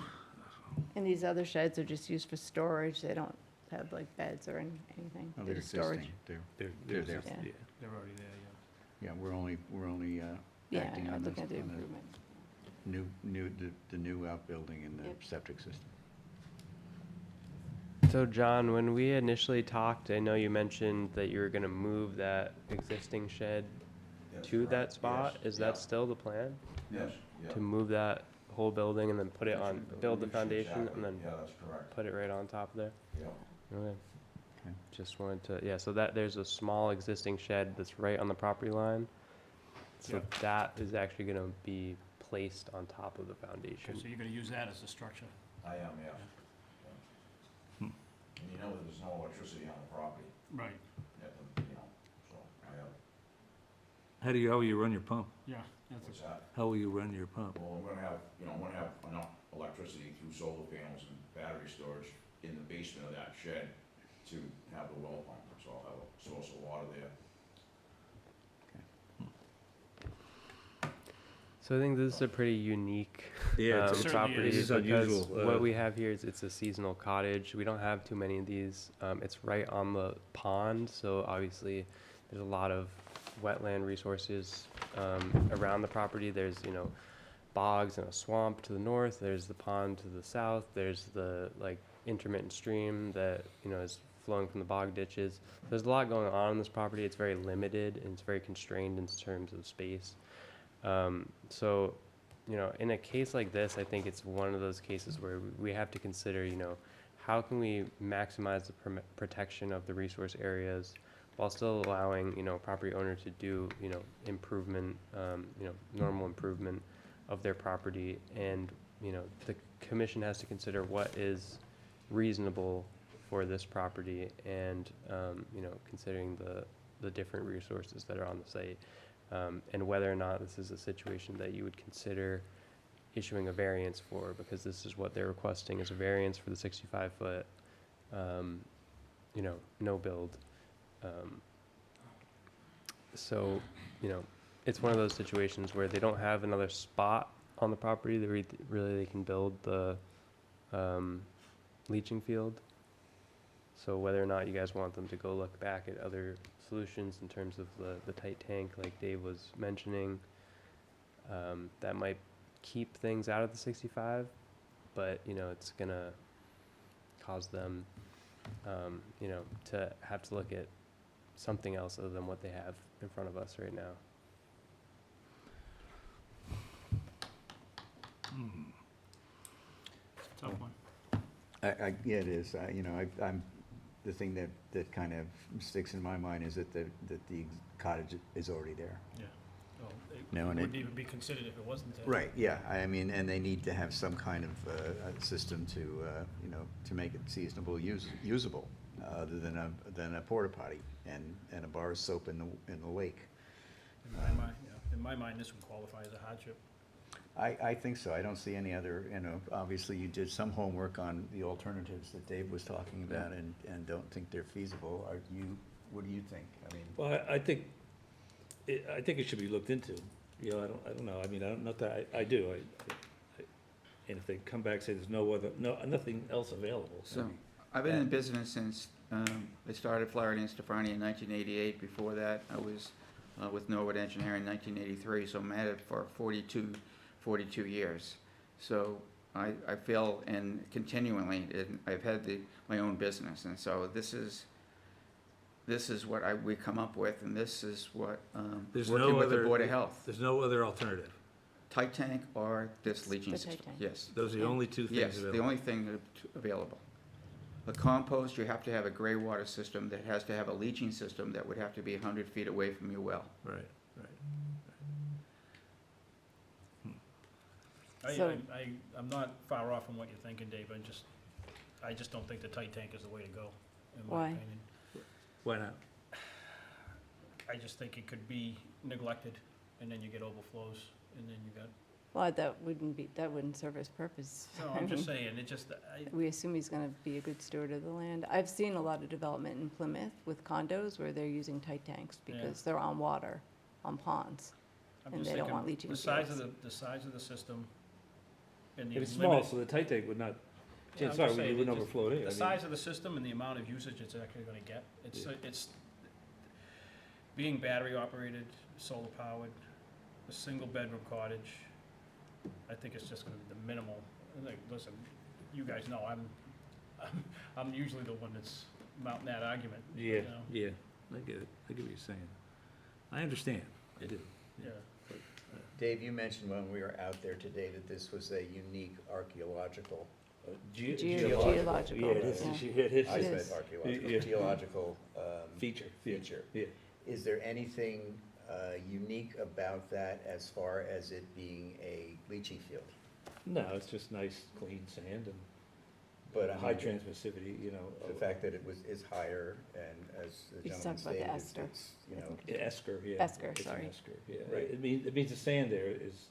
And these other sheds are just used for storage, they don't have like beds or anything? Oh, They're they're just storage? existing. They're They're there. just- Yeah. They're already there, yeah. Yeah, we're only Yeah, acting I'm on the, looking at the on improvement. the new outbuilding and the Yep. septic system. So John, when we initially talked, I know you mentioned that you were gonna move that existing shed That's to that correct, spot. yes, Is that yeah. still the plan? Yes, yeah. To move that whole building and then put it on, build the foundation and Exactly. then Yeah, that's correct, put it right on top of there? yeah. Okay. Okay. Just wanted to, yeah, so that, there's a small existing shed that's right on the property line. So Yeah. that is actually gonna be placed on top of the Okay, foundation. so you're gonna use that as a structure? I am, yeah. Hmm. And you know that there's no electricity on the property, Right, so I have, How will you run your pump? yeah. That's what's that? How will you run your pump? Well, I'm gonna have enough electricity through solar panels and battery storage in the basement of that shed to have the well pump, so I'll have a source of water there. So I think this is a pretty unique Yeah, it's- It certainly property is. This is because unusual, what we have here is it's a seasonal cottage. We don't have too many of these. It's right on the pond, so obviously there's a lot of wetland resources around the property. There's, you know, bogs and a swamp to the north. There's the pond to the south. There's the like intermittent stream that, you know, is flowing from the bog ditches. There's a lot going on this property. It's very limited and it's very constrained in terms of space. So, you know, in a case like this, I think it's one of those cases where we have to consider, you know, how can we maximize the protection of the resource areas while still allowing, you know, property owner to do, you know, improvement, you know, normal improvement of their property. And, you know, the commission has to consider what is reasonable for this property and, you know, considering the different resources that are on the site. And whether or not this is a situation that you would consider issuing a variance for, because this is what they're requesting is a variance for the 65-foot, you know, no build. So, you know, it's one of those situations where they don't have another spot on the property that really they can build the leaching field. So whether or not you guys want them to go look back at other solutions in terms of the tight tank, like Dave was mentioning, that might keep things out of the 65, but, you know, it's gonna cause them, you know, to have to look at something else other than what they have in front of us right now. It's a tough one. Yeah, it is. You know, I'm, the thing that kind of sticks in my mind is that the cottage is already there. Yeah. Well, No, it and wouldn't even be considered if it wasn't there. Right, yeah, I mean, and they need to have some kind of a system to, you know, to make it seasonable, usable, other than a porta potty and a bar of soap in the lake. In my mind, this would qualify as a hardship. I think so. I don't see any other, you know, obviously you did some homework on the alternatives that Dave was talking about and don't think they're feasible. What do you think? I mean, Well, I think I think it should be looked into, you know, I don't know, I mean, I don't, not that, I do, and if they come back and say there's nothing else available, So, I've been in business since, I started Flaherty and Stefani in 1988. Before that, I was with Norwood Engineering in 1983, so I'm at it for 42 years. So I feel, and continually, I've had my own business, and so this is what we come up with, and this is what, there's working no with the other, Board of Health. there's no other alternative. Tight tank or this leaching The tight system, tank. yes. Those are the only two things Yes, available. the only thing available. A compost, you have to have a gray water system that has to have a leaching system that would have to be 100 feet away from your well. Right, right. So- I'm not far off from what you're thinking, Dave, I just don't think the tight tank is the way to go, in my Why? opinion. Why not? I just think it could be neglected, and then you get overflows, and then you got, Well, that wouldn't serve his purpose. no, I I'm just mean, saying, it just, We assume he's gonna be a good steward of the land. I've seen a lot of development in Plymouth with condos where they're using tight tanks Yeah. because they're on water, on ponds. I'm And just they don't thinking, want leaching the size of fields. the size of the system, and the If it's limit. small, so the tight tank would not, Yeah, chances I'm are, just it saying, wouldn't it just- overflow it in. The size of the system and the amount of usage it's actually gonna get, it's being battery operated, solar powered, a single bedroom cottage, I think it's just gonna be the minimal, and like, listen, you guys know, I'm usually the one that's mounting that argument, you Yeah, know? yeah, I get it, I get what you're saying. I understand, I do. Yeah, Dave, you mentioned when we were out there today that this was a unique archaeological, Geological, Yeah, it is, yeah. it is. I It said is. archaeological, Yeah. geological Feature. feature. Yeah. Is there anything unique about that as far as it being a leaching field? No, it's just nice, clean sand and But I high mean, transmissivity, you know. the fact that it is higher, and as the He's gentleman talking about the stated, ester. it's, you I know, think. Esker, yeah. Esker, It's an sorry. esker, yeah. Right. It means the sand there is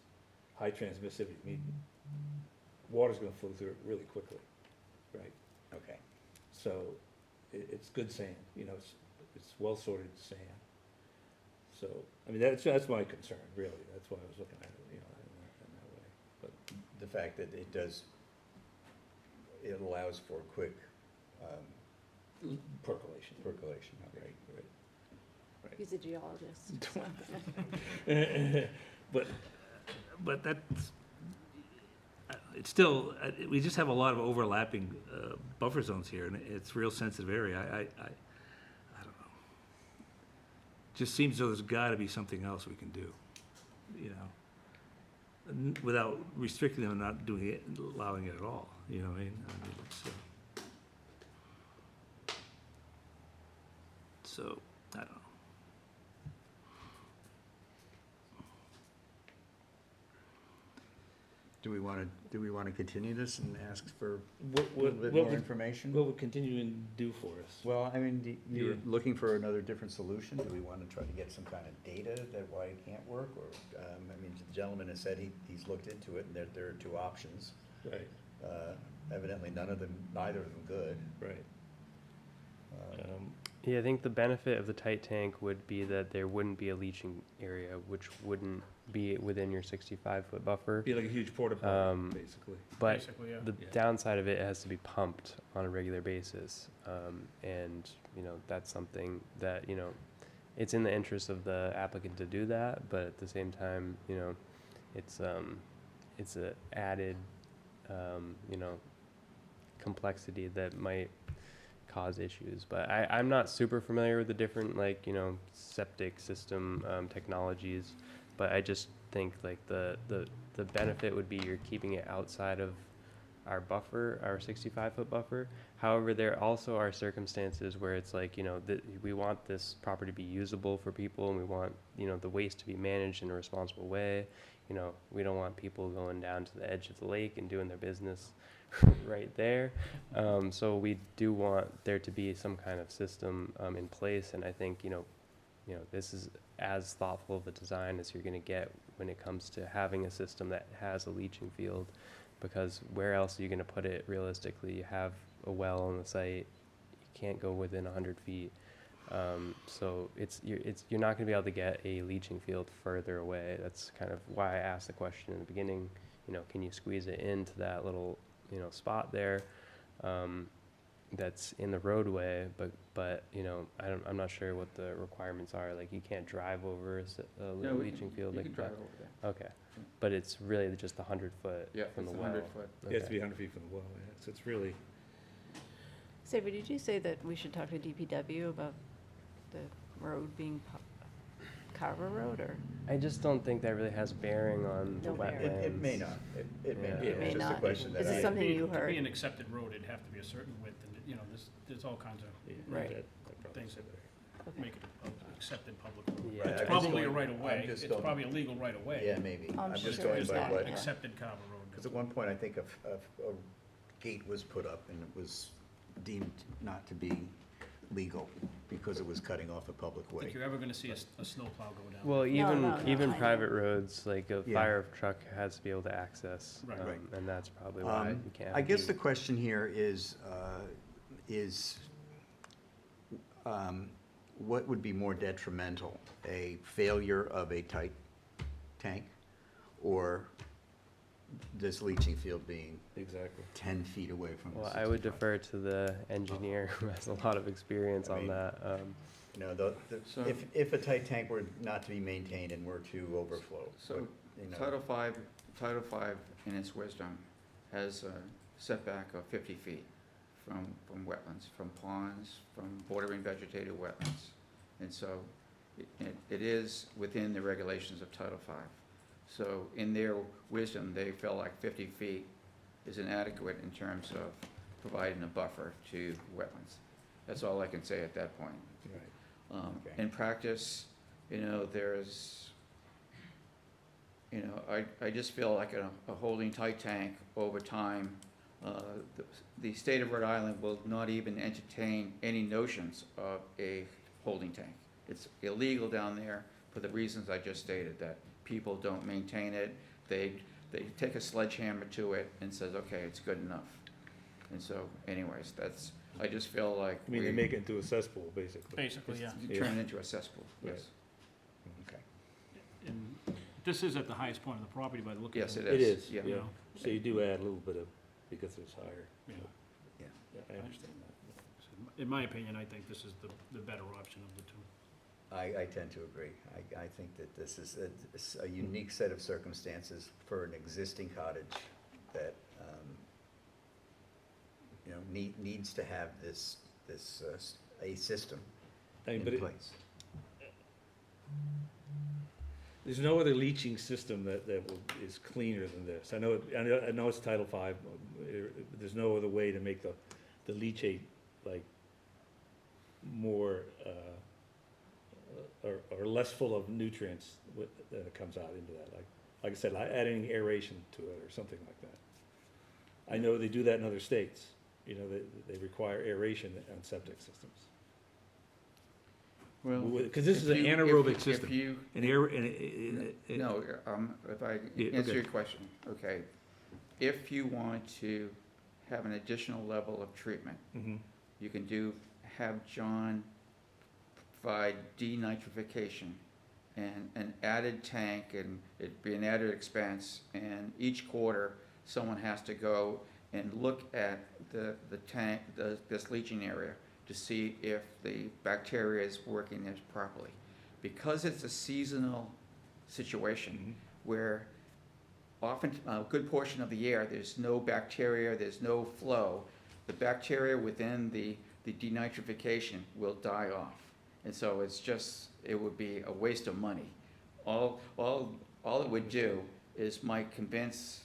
high transmissivity, I mean, water's gonna flow through it really quickly, right? okay. So it's good sand, you know, it's well-sorted sand. So, I mean, that's my concern, really, that's why I was looking at it, you know, in that way. But The fact that it allows for quick percolation. percolation, okay. Right. He's a geologist. so. But that's, it's still, we just have a lot of overlapping buffer zones here, and it's a real sensitive area. I don't know. Just seems though there's gotta be something else we can do, you know, without restricting them and not doing it, allowing it at all, you know what I mean? I mean, so, I don't know. Do we want to continue this and ask for a What little bit more information? What would continuing do for us? Well, I mean, you're Yeah. looking for another different solution. Do we want to try to get some kind of data that why it can't work? Or, I mean, the gentleman has said he's looked into it, and there are two options. Right, Evidently, neither of them good. right. Yeah, I think the benefit of the tight tank would be that there wouldn't be a leaching area, which wouldn't be within your 65-foot buffer. Be like a huge porta potty, Um, basically. But basically, yeah. the Yeah. downside of it has to be pumped on a regular basis. And, you know, that's something that, you know, it's in the interest of the applicant to do that, but at the same time, you know, it's a added, you know, complexity that might cause issues. But I'm not super familiar with the different, like, you know, septic system technologies, but I just think like the benefit would be you're keeping it outside of our buffer, our 65-foot buffer. However, there also are circumstances where it's like, you know, we want this property to be usable for people, and we want, you know, the waste to be managed in a responsible way. You know, we don't want people going down to the edge of the lake and doing their business right there. So we do want there to be some kind of system in place, and I think, you know, this is as thoughtful of a design as you're going to get when it comes to having a system that has a leaching field, because where else are you going to put it realistically? You have a well on the site, you can't go within 100 feet. So you're not gonna be able to get a leaching field further away. That's kind of why I asked the question in the beginning, you know, can you squeeze it into that little, you know, spot there? That's in the roadway, but you know, I'm not sure what the requirements are. Like, you can't drive over a No, we leaching field You like can that. drive over there. Okay, but it's really just 100 foot Yeah, from the it's well. 100 foot. It has to Okay. be 100 feet from the well, yeah, so it's really, Saber, did you say that we should talk to DPW about the road being Carver Road, or? I just don't think that really has bearing on the No bearing. wetlands. It may not. It may Yeah. not. It may It's just a not. question that Is it I. something you To heard? be an accepted road, it'd have to be a certain width, and, you know, there's all kinds of yeah, Right. that probably Things said that Okay. make it an accepted public road. Yeah. Right, It's I'm just probably a going- right of way, I'm just it's going- probably a legal right of way. Yeah, maybe. I'm I'm just sure going it's by not, what, yeah. Accepted Carver Road. because at one point, I think a gate was put up and it was deemed not to be legal because it was cutting off a public Think way. you're ever gonna see a snowplow go down? Well, even no, even I know. private roads, like a Yeah. fire truck has to be able to access, Right. Right. and that's probably why you can't. Have I a guess the gate. question here is what would be more detrimental? A failure of a tight tank or this leaching field being exactly. 10 feet away from the Well, I would 65? defer to the engineer who has a lot of experience I on mean, that. You know, So- if a tight tank were not to be maintained and were to overflow, So what, you know, Title V, in its wisdom, has a setback of 50 feet from wetlands, from ponds, from bordering vegetated wetlands. And so it is within the regulations of Title V. So in their wisdom, they felt like 50 feet is inadequate in terms of providing a buffer to wetlands. That's all I can say at that point. right. Okay. In practice, you know, I just feel like a holding tight tank over time, the state of Rhode Island will not even entertain any notions of a holding tank. It's illegal down there for the reasons I just stated, that people don't maintain it. They take a sledgehammer to it and says, okay, it's good enough. And so anyways, I just feel like I mean, they make it into a cesspool, basically. Basically, yeah. turn it into a cesspool, Right. yes. Okay. And this is at the highest point of the property by the look of it. Yes, it It is. is, Yeah. yeah. You know, So you do add a little bit of, because it's higher. Yeah. Yeah. Yeah, I understand that. So in my opinion, I think this is the better option of the two. I tend to agree. I think that this is a unique set of circumstances for an existing cottage that, you know, needs to have a system I mean, in but place. there's no other leaching system that is cleaner than this. I know it's Title V, there's no other way to make the leachate, like, more, or less full of nutrients that it comes out into that. Like I said, adding aeration to it or something like that. I know they do that in other states. You know, they require aeration on septic systems. Well, Because this if is an you- if- anaerobic if system. you- An air, and No, if I Yeah, answer okay. your question, okay. If you want to have an additional level of treatment, Mhm. you can have John provide denitrification and an added tank, and it'd be an added expense, and each quarter, someone has to go and look at the tank, this leaching area, to see if the bacteria is working as properly. Because it's a seasonal situation where often, a good portion of the year, there's no bacteria, there's no flow, the bacteria within the denitrification will die off. And so it would be a waste of money. All it would do might convince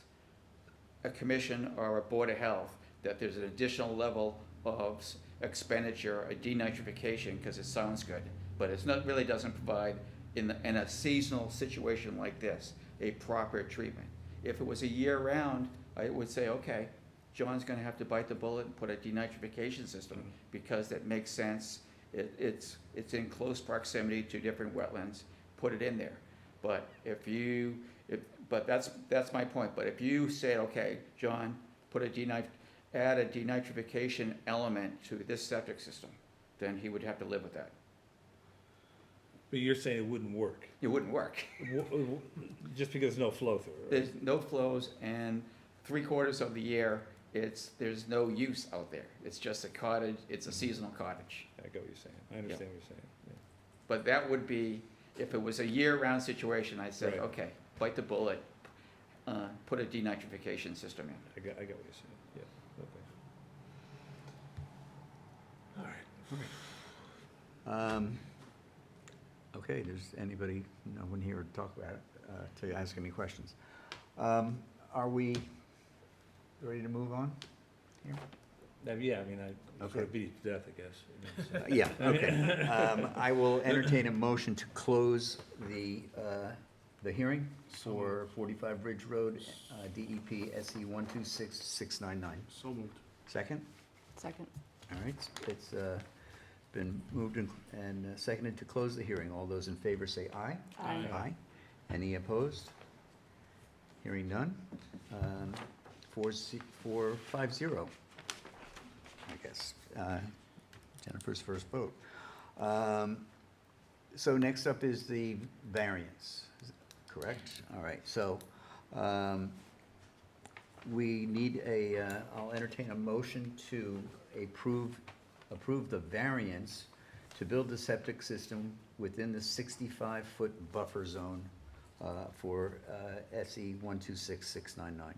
a commission or a board of health that there's an additional level of expenditure, a denitrification, because it sounds good, but really doesn't provide, in a seasonal situation like this, a proper treatment. If it was a year-round, I would say, okay, John's gonna have to bite the bullet and put a denitrification system, because that makes sense. It's in close proximity to different wetlands, put it in there. But but that's my point. But if you say, okay, John, add a denitrification element to this septic system, then he would have to live with that. But you're saying it wouldn't work, It wouldn't work. just because there's no flow through, right? There's no flows, and 3/4 of the year, there's no use out there. It's just a cottage, it's a seasonal cottage. I get what you're saying, I understand what you're saying, yeah. But that would be, if it was a year-round situation, I'd say, Right. okay, bite the bullet, put a denitrification system in. I get what you're saying, yeah, okay. All right. Okay, there's anybody, no one here to talk about it, to ask any questions. Are we ready to move on here? Yeah, I mean, I Okay. sort of beat it to death, I guess. Yeah, okay. I will entertain a motion to close the hearing for 45 Ridge Road, DEP SE 126699. So moved. Second? Second. All right, it's been moved and seconded to close the hearing. All those in favor say aye. Aye. Aye. Any opposed? Hearing none. 4-5-0, I guess. Jennifer's first vote. So next up is the variance, correct? All right, so we need I'll entertain a motion to approve the variance to build the septic system within the 65-foot buffer zone for SE 126699.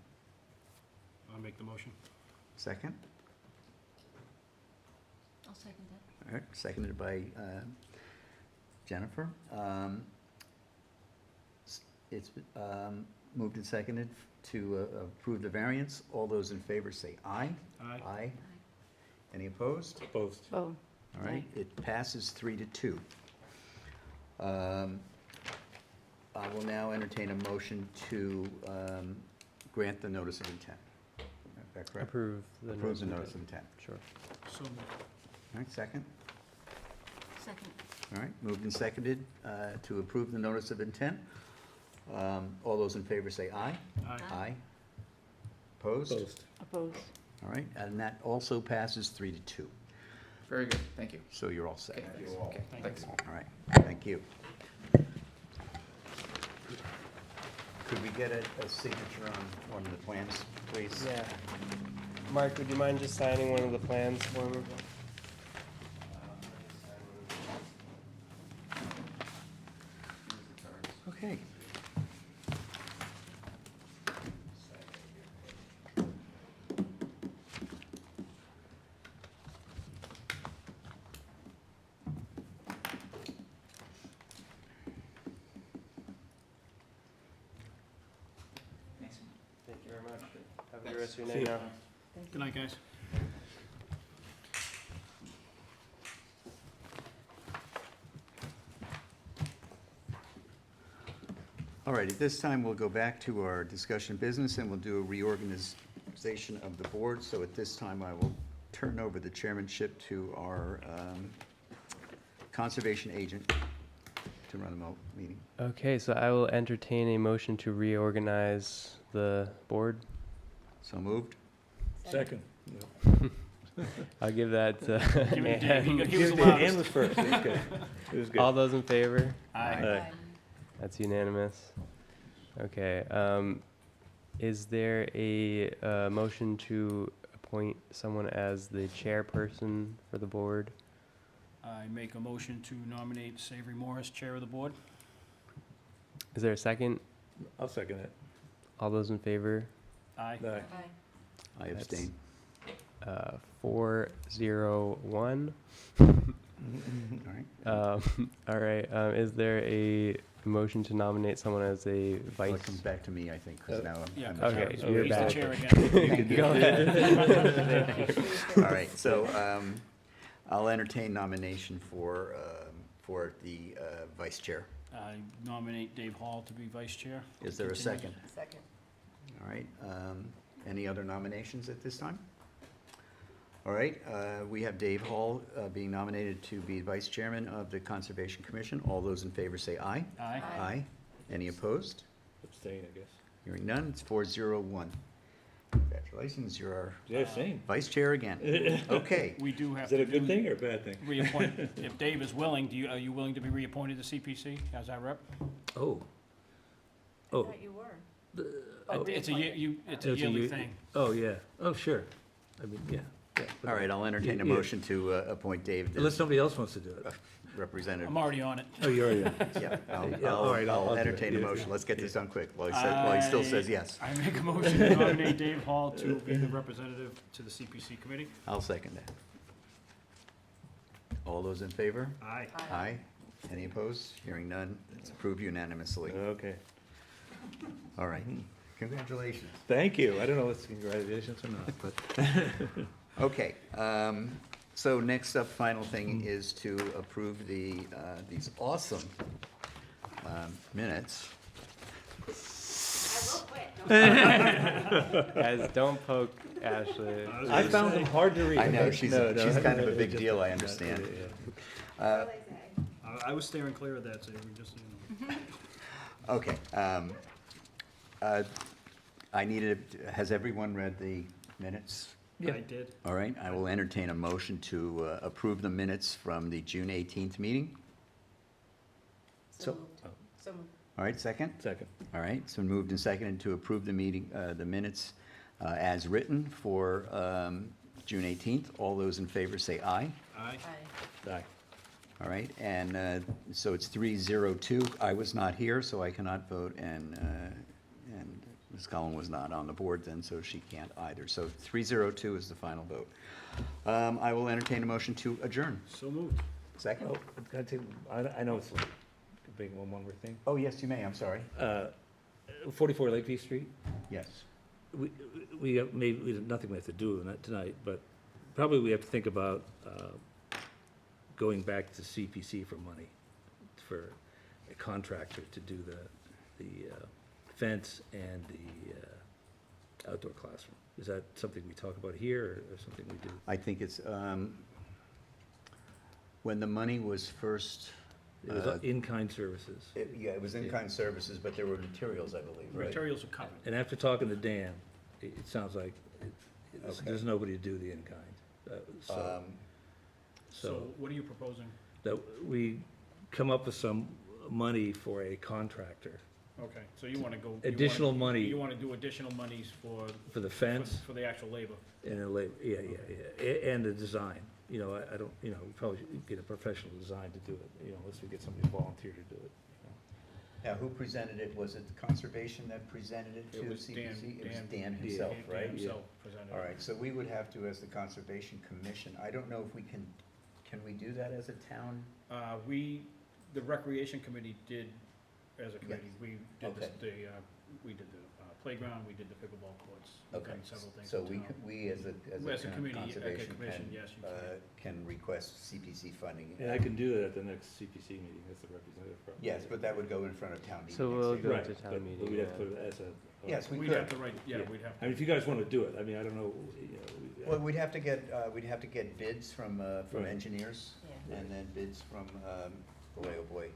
I'll make the motion. Second? I'll second that. All right, seconded by Jennifer. It's moved and seconded to approve the variance. All those in favor say aye. Aye. Aye. Any opposed? Opposed. Oh, All right, it passes 3-2. I will now entertain a motion to grant the notice of intent. Is that correct? Approve the Approve the of notice of intent. intent. Sure. So moved. All right, second? Second. All right, moved and seconded to approve the notice of intent. All those in favor say aye. Aye. Aye. Opposed? Opposed. opposed. All right, and that also passes 3-2. Very good, thank you. So you're all set. Okay, okay, Thank thanks. All right, thank you. Could we get a signature on one of the plans, please? Yeah. Mark, would you mind just signing one of the plans for me? Okay. Thank you very much. Have a good rest of your See day you. now. Good night, guys. All right, at this time, we'll go back to our discussion business and we'll do a reorganization of the board. So at this time, I will turn over the chairmanship to our conservation agent to run the meeting. Okay, so I will entertain a motion to reorganize the board. So moved? Second. I'll give that to Give it to Ann. Dave. He was the Ann loudest. was first, it was good. It was good. All those in favor? Aye. Aye. That's unanimous. Okay, is there a motion to appoint someone as the chairperson for the board? I make a motion to nominate Savory Morris, Chair of the Board. Is there a second? I'll second it. All those in favor? Aye. Aye. Aye. I abstain. 4-0-1. All right. All right, is there a motion to nominate someone as a Well, vice? it comes back to me, I think, because now Yeah, I'm. Okay, so you're he's the back. chair again. Go ahead. All right, so I'll entertain nomination for the vice chair. I nominate Dave Hall to be Vice Chair. Is there a Continue. second? Second. All right, any other nominations at this time? All right, we have Dave Hall being nominated to be vice chairman of the Conservation Commission. All those in favor say aye. Aye. Aye. Any opposed? Abstain, I guess. Hearing none, it's 4-0-1. Congratulations, you're our Yeah, same. vice chair again. Okay. We do have Is to that a good do- thing or a bad thing? reappoint, if Dave is willing, are you willing to be reappointed to CPC as our rep? Oh. I Oh. thought you were. It's a It's a yearly ye- thing. Oh, yeah. Oh, sure. I mean, yeah. All right, I'll entertain a Yeah. motion to appoint Dave Unless as somebody else wants to do it. representative. I'm already on it. Oh, you're, yeah. Yeah, Yeah, all right, I'll I'll do it. entertain a Yeah, motion. yeah. Let's get this done quick while he still says yes. I make a motion to nominate Dave Hall to be the representative to the CPC committee. I'll second that. All those in favor? Aye. Aye. Any opposed? Hearing none. It's approved unanimously. Okay. All right. Congratulations. Thank you. I don't know if it's congratulations or not, but. Okay, so next up, final thing is to approve these awesome minutes. Guys, don't poke Ashley. I found them hard to read. I know, Okay. she's No, no, kind of a no, big just- deal, I understand. yeah. I was steering clear of that, so we just, you know. Okay, I needed, has everyone read the minutes? Yeah. I did. All right, I will entertain a motion to approve the minutes from the June 18th meeting. So, all right, second? Second. All right, so moved and seconded to approve the meeting, the minutes as written for June 18th. All those in favor say aye. Aye. Aye. All right, and so it's 302. I was not here, so I cannot vote, and Ms. Cullen was not on the board then, so she can't either. So 302 is the final vote. I will entertain a motion to adjourn. So moved. Second? Oh, can I take, I know it's like a big one more thing. Oh, yes, you may, I'm sorry. 44 Lakeview Street. Yes. We have, maybe, we have nothing we have to do on that tonight, but probably we have to think about going back to CPC for money, for a contractor to do the fence and the outdoor classroom. Is that something we talk about here, or something we do? I think it's, when the money was first, It was in-kind services. yeah, it was in-kind services, but there were materials, I believe, right? Materials are covered. And after talking to Dan, it sounds like Okay. there's nobody to do the in-kind. So what are you proposing? That we come up with some money for a contractor, Okay, so you want to go. additional money You want to do additional monies for. for the fence For the actual labor. and a labor, and the design. You know, I don't, you know, we probably should get a professional design to do it, you know, unless we get somebody to volunteer to do it. Now, who presented it? Was it Conservation that presented it to It was CPC? Dan- It was Dan- Dan himself, Dan right? himself presented. All right, so we would have to, as the Conservation Commission, I don't know if we can we do that as a town? The Recreation Committee did, as a committee, we did we did the playground, we did the pickleball courts. we've Okay, done several things so in we, town. we as a As a committee, Conservation commission, yes, you can request CPC funding. And I can do that at the next CPC meeting, as the representative. probably. Yes, but that would go in front of town meeting. So next we'll year. go Right, to but town but meeting. we'd have to yeah. put it as a. Yes, we We'd could. have to write, yeah, we'd have I mean, if you guys want to do it, I mean, I don't know, you know. Well, we'd have to get bids from Right. engineers, Yeah. and then bids from, boy, oh boy.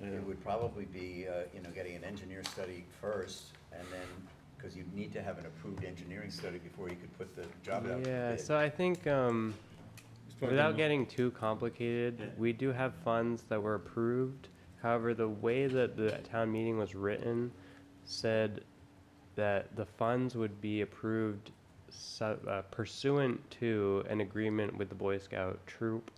I It know. would probably be, getting an engineer study first, and then, because you'd need to have an approved engineering study before you could put the job out. for Yeah, bid. so I think, It's probably without gonna- getting too complicated, Yeah. we do have funds that were approved. However, the way that the town meeting was written said that the funds would be approved pursuant to an agreement with the Boy Scout troop.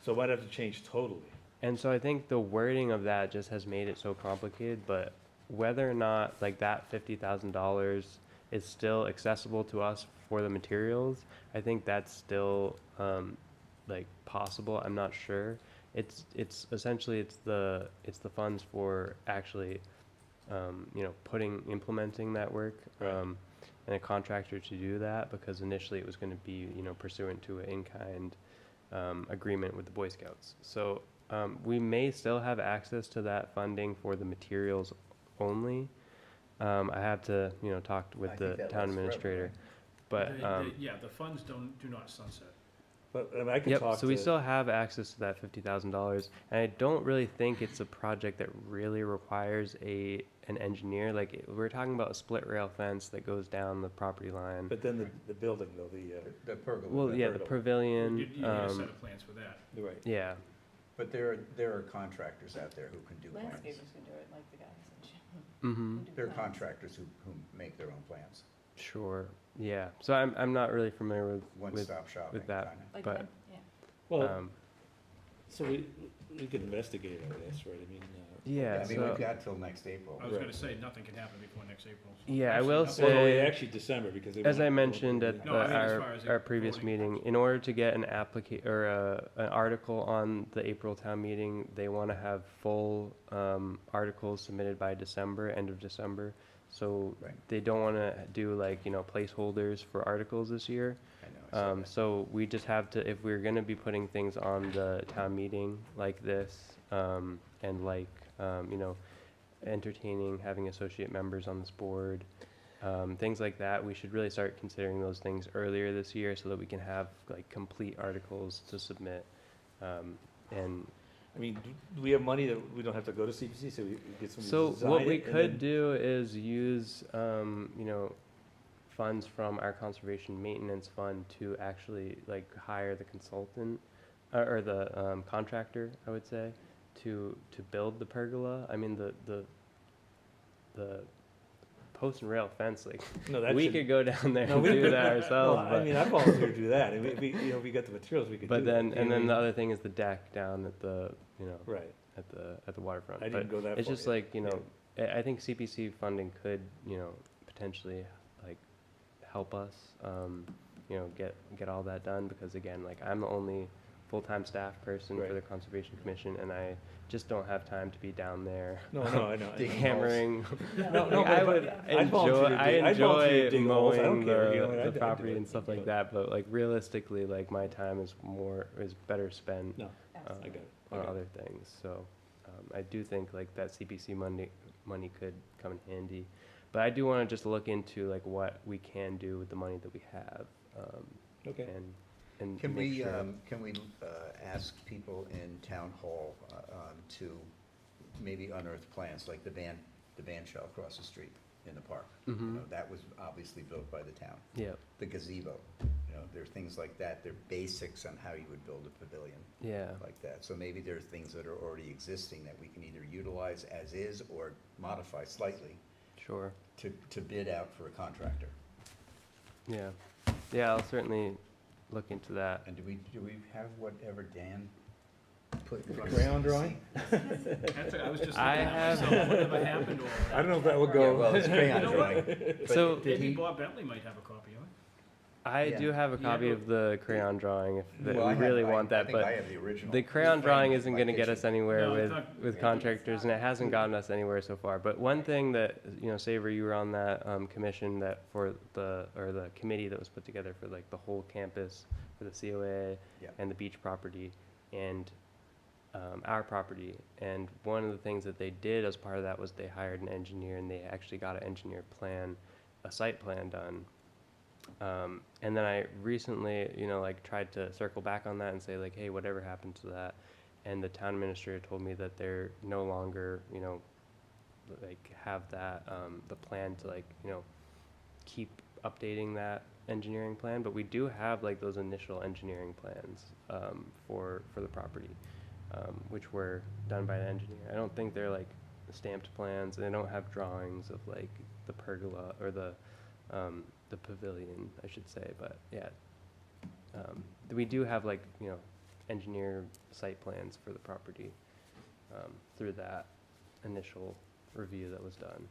So I'd have to change totally. And so I think the wording of that just has made it so complicated, but whether or not like that $50,000 is still accessible to us for the materials, I think that's still like possible. I'm not sure. It's essentially it's the funds for actually implementing that work and a contractor to do that, because initially it was going to be pursuant to an in-kind agreement with the Boy Scouts. So we may still have access to that funding for the materials only. I have to, talk I with think the that town lasts forever, administrator, but, Yeah, the funds do not sunset. But I mean, I can Yep, talk so we to- still have access to that $50,000, and I don't really think it's a project that really requires an engineer. Like, we're talking about a split rail fence that goes down the property line. But then the building though, The pergola. Well, yeah, the pergola. pavilion, You need a set of plans for that. Right. yeah, But there are contractors out there who can do plans. Landscapers can do it, like the guys in mm-hmm, There are contractors who make their own plans. sure, yeah. So I'm not really familiar with One-stop shopping, with that, kinda. Like but, that, yeah. Well, um, so we could investigate all this, right? I mean, yeah, I mean, so, we've got till next April. I was Right. gonna say, nothing can happen before next April. so- Yeah, I Actually, will nothing- say- well, no, actually December because they as want- I mentioned at No, I mean, as our, far as our it previous voting. meeting, in order to get an an article on the April town meeting, they want to have full articles submitted by December, end of December. So Right. they don't want to do like, placeholders for articles this year. I know, I saw that. So we just have to, if we're gonna be putting things on the town meeting like this, and like, entertaining, having associate members on this board, things like that, we should really start considering those things earlier this year so that we can have like complete articles to submit. And I mean, do we have money that we don't have to go to CPC, so we get somebody so to design what we it and could then- do is use, funds from our conservation maintenance fund to actually like hire the consultant or the contractor, I would say, to build the pergola. I mean, the post and rail fence, like, No, that we should- could go down there No, and we- do that Well, ourselves. I but- mean, I volunteer to do that. If we got the materials, we could do But that. then, You and know, then we- the other thing is the deck down at the, Right. at the waterfront. I didn't But go that it's far just yet. like, I think CPC funding could, potentially like help us, get all that done, because again, like, I'm the only full-time staff person for Right. the Conservation Commission, and I just don't have time to be down there. No, I know. Digging Hammering. No, no, I but would I'd volunteer to I I'd volunteer to enjoy dig holes. I don't mowing care, you know, I'd the do property it. and stuff like that, but like realistically, like, my time is better spent No, I got it. on other things. So I do think like that CPC money could come in handy. But I do want to just look into like what we can do with the money that we have. Okay. And Can make we, sure. ask people in town hall, to maybe unearth plans, like the band shell across the street in the park? Mhm. That was obviously built by the town. Yeah, The gazebo, there are things like that, they're basics on how you would build a pavilion yeah. like that. So maybe there are things that are already existing that we can either utilize as is or modify slightly Sure. to bid out for a contractor. Yeah. Yeah, I'll certainly look into that. And do we have whatever Dan put in The front of crayon CPC? drawing? That's what I was just I looking at have- myself, whatever happened to all that. I don't know if that would Yeah, go. well, it's crayon You know what? drawing. But So- did Maybe he? Bob Bentley might have a copy of it. I Yeah. do have a You copy have of the crayon drawing if that Well, I we really have- want I that, think I but have the original. the crayon It's drawing framed isn't in my going to get kitchen. us anywhere No, it's with, not- with contractors, and it hasn't gotten us anywhere so far. But one thing that, Saver, you were on that commission that for the committee that was put together for like the whole campus, for the COA Yeah. and the beach property and our property. And one of the things that they did as part of that was they hired an engineer, and they actually got an engineer plan, a site plan done. And then I recently, tried to circle back on that and say like, hey, whatever happened to that? And the town administrator told me that they're no longer, have that, the plan to keep updating that engineering plan. But we do have like those initial engineering plans, for the property, which were done by the engineer. I don't think they're like stamped plans, and they don't have drawings of like the pergola or the pavilion, I should say, but yeah. We do have like, engineer site plans for the property, through that initial review that was done.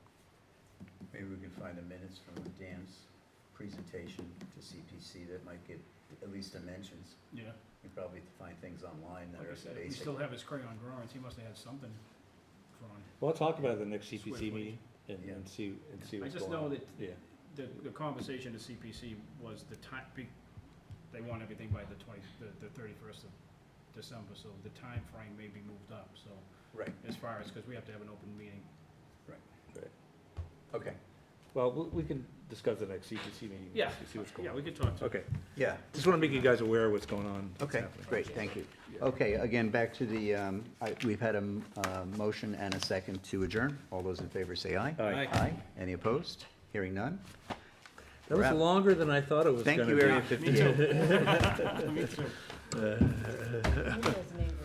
Maybe we can find the minutes from Dan's presentation to CPC that might get at least dimensions. Yeah. You probably find things online that Like I are said, we basic. still have his crayon drawings, he must have had something drawn. Well, I'll talk about it at the next Square CPC footage. meeting and Yeah. see I what's just going on. know that Yeah. the conversation to CPC was they want everything by the 31st of December, so the time frame may be moved up, so, Right, as far as, because we have to have an open meeting. right. Right. Okay. Well, we can discuss the next CPC meeting. Yeah, See what's going yeah, on. we could talk to. Okay, Yeah. just want to make you guys aware of what's going on. what's Okay, happening. great, thank you. Okay, again, back to the, we've had a motion and a second to adjourn. All those in favor say aye. Aye. Aye. Any opposed? Hearing none? That was Wrap. longer than I thought it was Thank gonna you, be. Area 58. Me too. He doesn't even